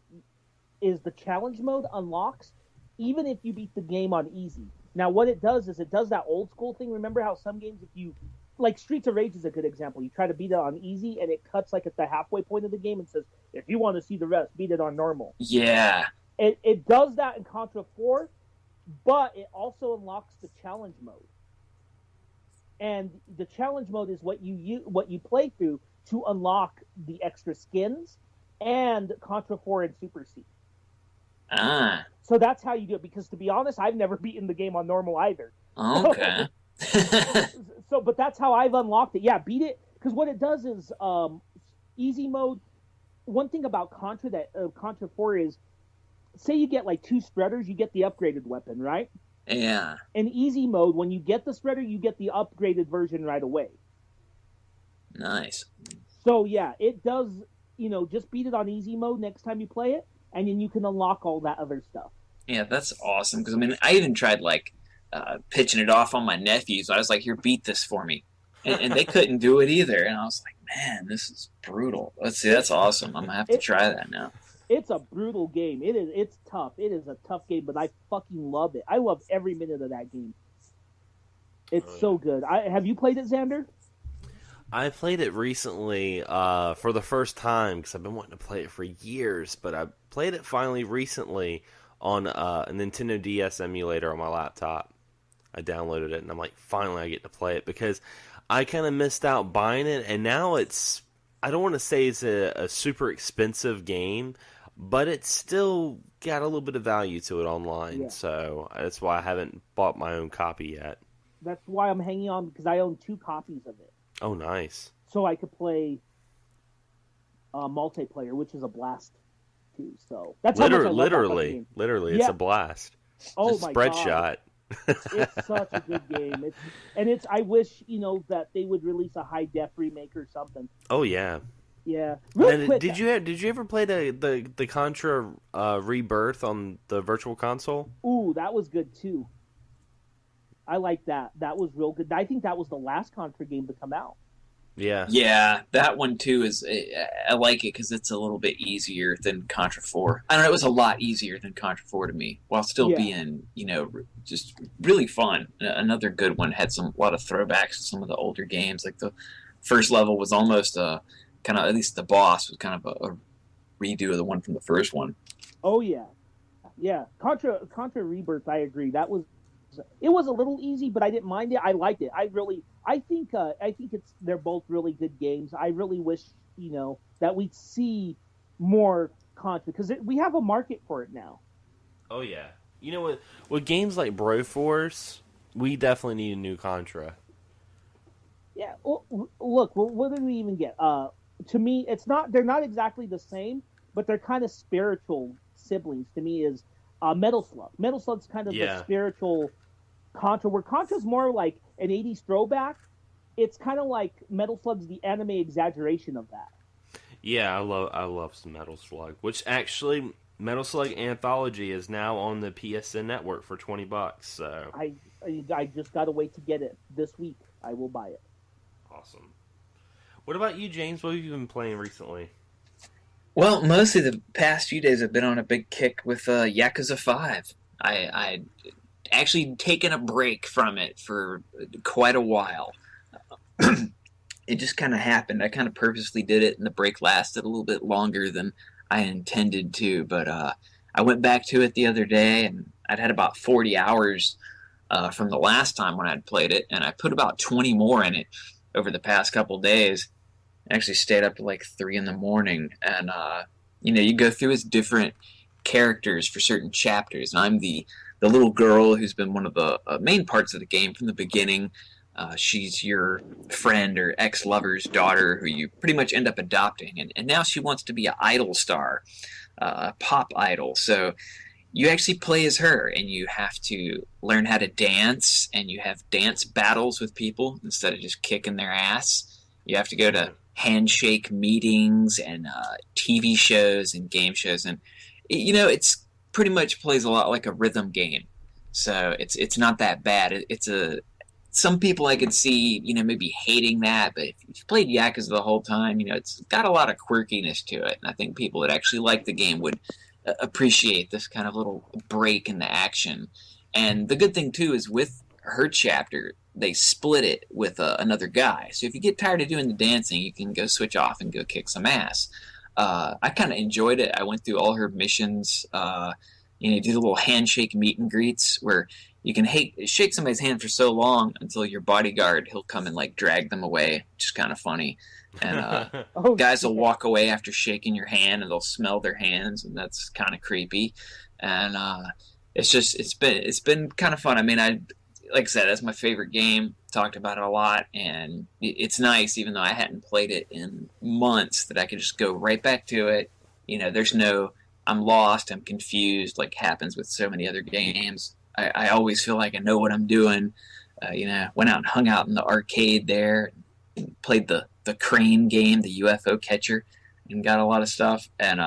the challenge mode unlocks even if you beat the game on easy. Now, what it does is it does that old school thing. Remember how some games, if you, like Streets of Rage is a good example. You try to beat it on easy, and it cuts like at the halfway point of the game and says, if you want to see the rest, beat it on normal. Yeah. It does that in Contra 4, but it also unlocks the challenge mode. And the challenge mode is what you play through to unlock the extra skins and Contra 4 and Super C. Ah. So that's how you do it, because to be honest, I've never beaten the game on normal either. Okay. But that's how I've unlocked it. Yeah, beat it, because what it does is easy mode. One thing about Contra 4 is, say you get like 2 spreaders, you get the upgraded weapon, right? Yeah. In easy mode, when you get the spreader, you get the upgraded version right away. Nice. So yeah, it does, just beat it on easy mode next time you play it, and then you can unlock all that other stuff. Yeah, that's awesome, because I even tried pitching it off on my nephews. I was like, here, beat this for me. And they couldn't do it either. And I was like, man, this is brutal. Let's see, that's awesome. I'm going to have to try that now. It's a brutal game. It's tough. It is a tough game, but I fucking love it. I love every minute of that game. It's so good. Have you played it, Xander? I played it recently for the first time because I've been wanting to play it for years, but I played it finally recently on a Nintendo DS emulator on my laptop. I downloaded it, and I'm like, finally I get to play it, because I kind of missed out buying it, and now it's, I don't want to say it's a super expensive game, but it's still got a little bit of value to it online. Yeah. So that's why I haven't bought my own copy yet. That's why I'm hanging on, because I own 2 copies of it. Oh, nice. So I could play multiplayer, which is a blast too. So that's how much I love that game. Literally, it's a blast. Oh it's my spread God. shot. It's such a good game. It's I wish, that they would release a high def remake or something. Oh yeah. Yeah. Real quick, did you ever play the Contra Rebirth on the Virtual Console? Ooh, that was good too. I like that. That was real good. I think that was the last Contra game to come out. Yeah. Yeah, that one too is, I like it because it's a little bit easier than Contra 4. I don't know, it was a lot easier than Contra 4 to me, while still being, just really fun. Another good one, had a lot of throwbacks to some of the older games. Like the first level was almost kind of, at least the boss was kind of a redo of the one from the first one. Oh yeah. Yeah. Contra Rebirth, I agree. It was a little easy, but I didn't mind it. I liked it. I think they're both really good games. I really wish, that we'd see more Contra, because we have a market for it now. Oh yeah. You know what? With games like Broforce, we definitely need a new Contra. Yeah. Well, look, what did we even get? To me, they're not exactly the same, but they're kind of spiritual siblings. To me, is Metal Slug. Metal Slug's kind of the spiritual Contra, where Contra's more like an 80s throwback. It's kind of like Metal Slug's the anime exaggeration of that. Yeah, I love some Metal Slug, which actually Metal Slug Anthology is now on the PSN network for $20. So I just gotta wait to get it this week. I will buy it. Awesome. What about you, James? What have you been playing recently? Well, mostly the past few days I've been on a big kick with Yakuza 5. I actually taken a break from it for quite a while. It just kind of happened. I kind of purposely did it, and the break lasted a little bit longer than I intended to. But I went back to it the other day, and I'd had about 40 hours from the last time when I'd played it, and I put about 20 more in it over the past couple days. I actually stayed up to like 3 in the morning, and you go through as different characters for certain chapters. And I'm the little girl who's been one of the main parts of the game from the beginning. She's your friend or ex-lover's daughter who you pretty much end up adopting. And now she wants to be an idol star, a pop idol. So you actually play as her, and you have to learn how to dance, and you have dance battles with people instead of just kicking their ass. You have to go to handshake meetings and TV shows and game shows. And, it's pretty much plays a lot like a rhythm game. So it's not that bad. Some people I could see, maybe hating that, but if you've played Yakuza the whole time, it's got a lot of quirkiness to it. And I think people that actually like the game would appreciate this kind of little break in the action. And the good thing, too, is with her chapter, they split it with another guy. So if you get tired of doing the dancing, you can go switch off and go kick some ass. I kind of enjoyed it. I went through all her missions. Do the little handshake meet and greets where you can shake somebody's hand for so long until your bodyguard, he'll come and like drag them away, which is kind of funny. And guys will walk away after shaking your hand, and they'll smell their hands, and that's kind of creepy. And it's been kind of fun. I mean, like I said, that's my favorite game. Talked about it a lot, and it's nice, even though I hadn't played it in months, that I could just go right back to it. There's no I'm lost, I'm confused, like happens with so many other games. I always feel like I know what I'm doing. Went out and hung out in the arcade there, and played the crane game, the UFO catcher, and got a lot of stuff. And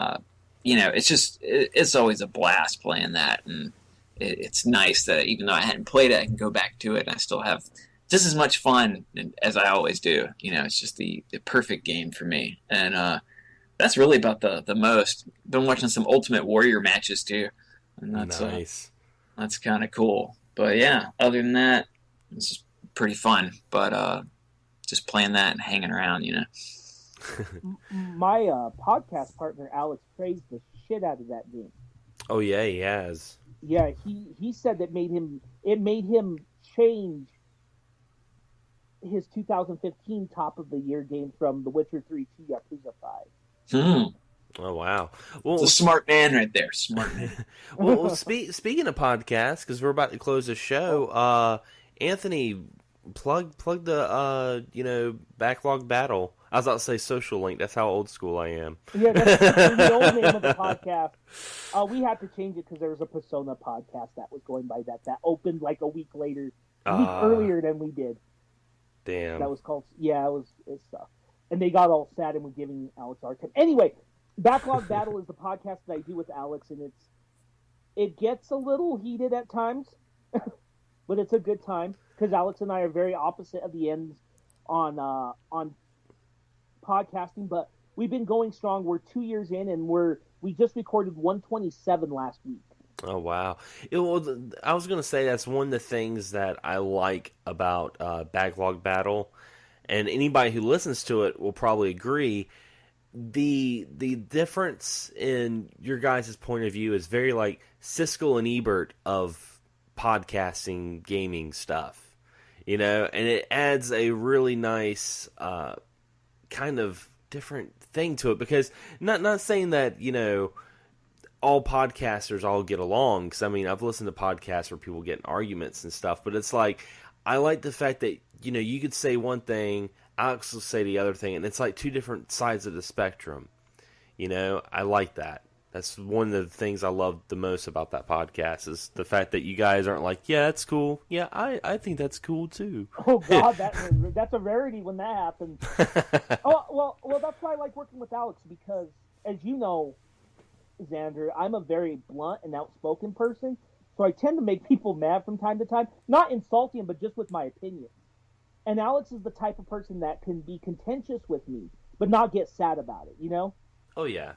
it's always a blast playing that. And it's nice that even though I hadn't played it, I can go back to it, and I still have just as much fun as I always do. It's just the perfect game for me. And that's really about the most. Been watching some Ultimate Warrior matches too, and that's nice. That's kind of cool. But yeah, other than that, it's just pretty fun. But just playing that and hanging around, My podcast partner Alex praised the shit out of that game. Oh yeah, he has. Yeah, he said that it made him change his 2015 top of the year game from The Witcher 3 to Yakuza 5. Oh, wow. Well, it's a smart man right there. Smart man. well, speaking of podcasts, because we're about to close the show, Anthony, plug the Backlog Battle. I was about to say Social Link. That's how old school I am. Yeah, that's the old name of the podcast. We had to change it because there was a Persona podcast that was going by that opened like a week earlier than we did. Damn. That was called, it's and they got all sad and were giving Alex our time. Anyway, Backlog Battle is the podcast that I do with Alex, and it gets a little heated at times, but it's a good time because Alex and I are very opposite of the ends on podcasting, but we've been going strong. We're 2 years in, and we just recorded 127 last week. Oh, wow. I was going to say that's one of the things that I like about Backlog Battle, and anybody who listens to it will probably agree. The difference in your guys' point of view is very like Siskel and Ebert of podcasting gaming stuff, and it adds a really nice kind of different thing to it, because not saying that, all podcasters all get along, because I've listened to podcasts where people get in arguments and stuff, but it's like, I like the fact that, you could say one thing, Alex will say the other thing, and it's like two different sides of the spectrum. I like that. That's one of the things I love the most about that podcast, is the fact that you guys aren't like, yeah, that's cool. Yeah, I think that's cool too. Oh God, that's a rarity when that happens. well, that's why I like working with Alex, because as you know, Xander, I'm a very blunt and outspoken person, so I tend to make people mad from time to time. Not insulting them, but just with my opinion. And Alex is the type of person that can be contentious with me, but not get sad about it, Oh, yeah.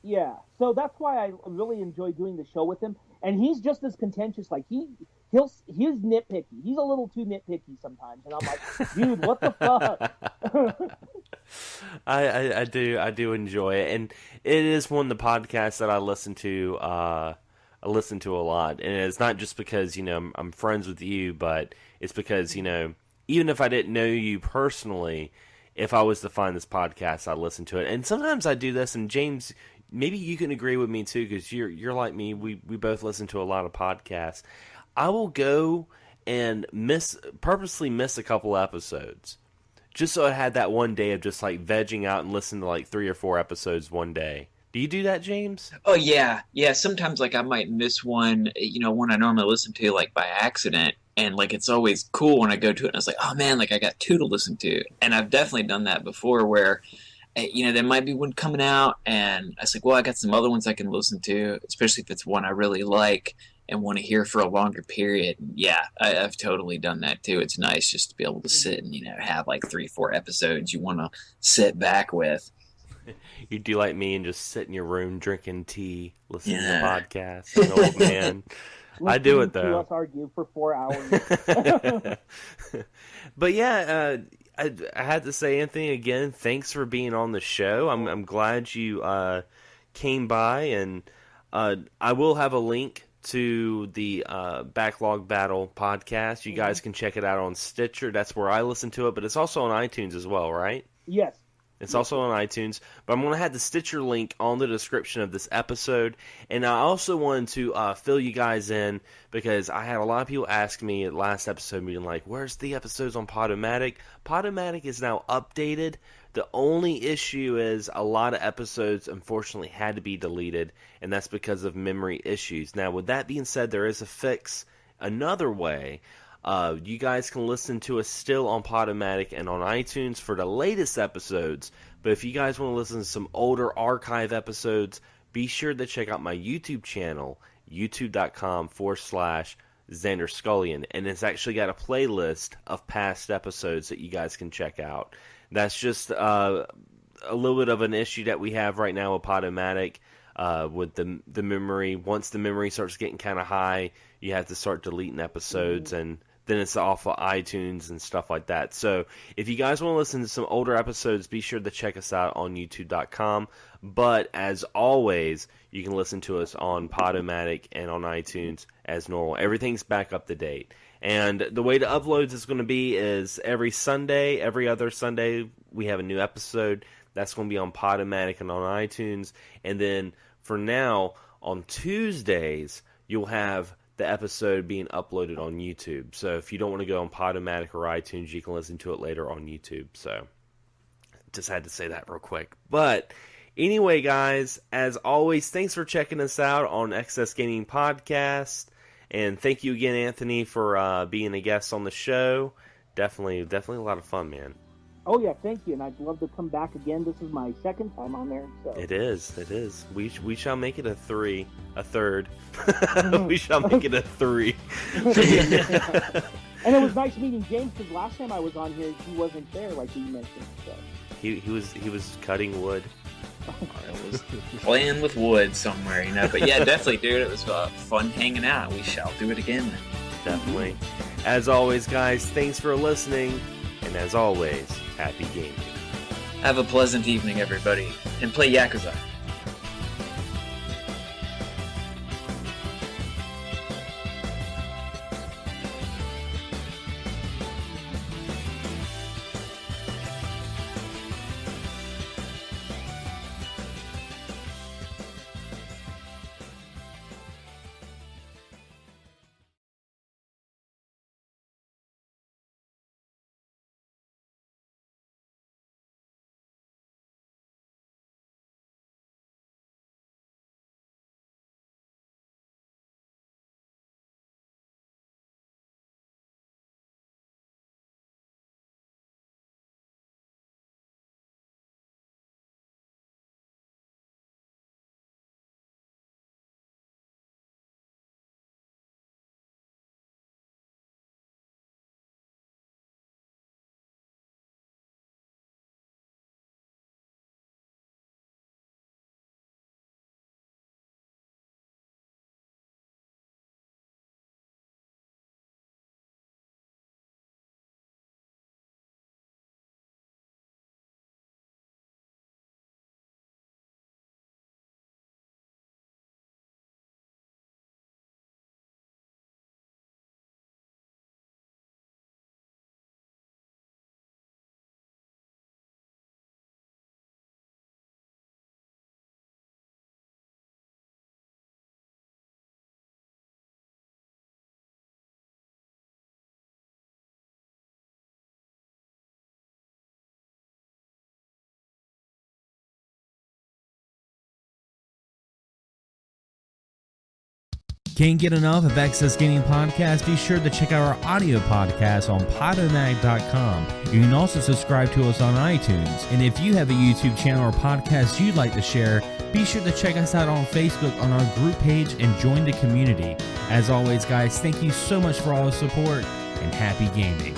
Yeah, so that's why I really enjoy doing the show with him. And he's just as contentious. Like, he's nitpicky. He's a little too nitpicky sometimes. And I'm like, dude, what the fuck? I do enjoy it, and it is one of the podcasts that I listen to. I listen to a lot, and it's not just because I'm friends with you, but it's because even if I didn't know you personally, if I was to find this podcast, I'd listen to it. And sometimes I do this, and James, maybe you can agree with me too, because you're like me. We both listen to a lot of podcasts. I will go and purposely miss a couple episodes, just so I had that one day of just like vegging out and listening to like 3 or 4 episodes one day. Do you do that, James? Oh, yeah. Yeah, sometimes like I might miss one, one I normally listen to like by accident. And like it's always cool when I go to it and I was like, oh man, like I got 2 to listen to. And I've definitely done that before where, there might be one coming out and I was like, well, I got some other ones I can listen to, especially if it's one I really like and want to hear for a longer period. Yeah, I've totally done that too. It's nice just to be able to sit and, have like 3-4 episodes you want to sit back with. You do like me and just sit in your room drinking tea, listening to podcasts. An old man. I do it though. Us argue for 4 hours. But yeah, I had to say, Anthony, again, thanks for being on the show. I'm glad you came by, and I will have a link to the Backlog Battle podcast. You guys can check it out on Stitcher. That's where I listen to it, but it's also on iTunes as well, right? Yes. It's also on iTunes, but I'm going to have the Stitcher link on the description of this episode. And I also wanted to fill you guys in, because I had a lot of people ask me at last episode meeting, like, where's the episodes on Podomatic? Podomatic is now updated. The only issue is a lot of episodes, unfortunately, had to be deleted, and that's because of memory issues. Now, with that being said, there is a fix another way. You guys can listen to us still on Podomatic and on iTunes for the latest episodes. But if you guys want to listen to some older archive episodes, be sure to check out my YouTube channel, youtube.com/Xander Skullion. And it's actually got a playlist of past episodes that you guys can check out. That's just a little bit of an issue that we have right now with Podomatic. With the memory. Once the memory starts getting kind of high, you have to start deleting episodes, and then it's off of iTunes and stuff like that. So if you guys want to listen to some older episodes, be sure to check us out on youtube.com. But as always, you can listen to us on Podomatic and on iTunes as normal. Everything's back up to date. And the way to uploads is going to be is every other Sunday, we have a new episode. That's going to be on Podomatic and on iTunes. And then for now, on Tuesdays, you'll have the episode being uploaded on YouTube. So if you don't want to go on Podomatic or iTunes, you can listen to it later on YouTube. So just had to say that real quick. But anyway, guys, as always, thanks for checking us out on XSgaming Podcast. And thank you again, Anthony, for being a guest on the show. Definitely a lot of fun, man. Oh, yeah, thank you. And I'd love to come back again. This is my second time on there. So. It is. We shall make it a third. We shall make it a 3. And it was nice meeting James, because last time I was on here, he wasn't there, like you mentioned. So. He was cutting wood. I was playing with wood somewhere, But yeah, definitely, dude. It was fun hanging out. We shall do it again. Definitely. As always, guys, thanks for listening. And as always, happy gaming. Have a pleasant evening, everybody. And play Yakuza. Can't get enough of XSgaming Podcast? Be sure to check out our audio podcast on Podomatic.com. You can also subscribe to us on iTunes. And if you have a YouTube channel or podcast you'd like to share, be sure to check us out on Facebook on our group page and join the community. As always, guys, thank you so much for all the support, and happy gaming.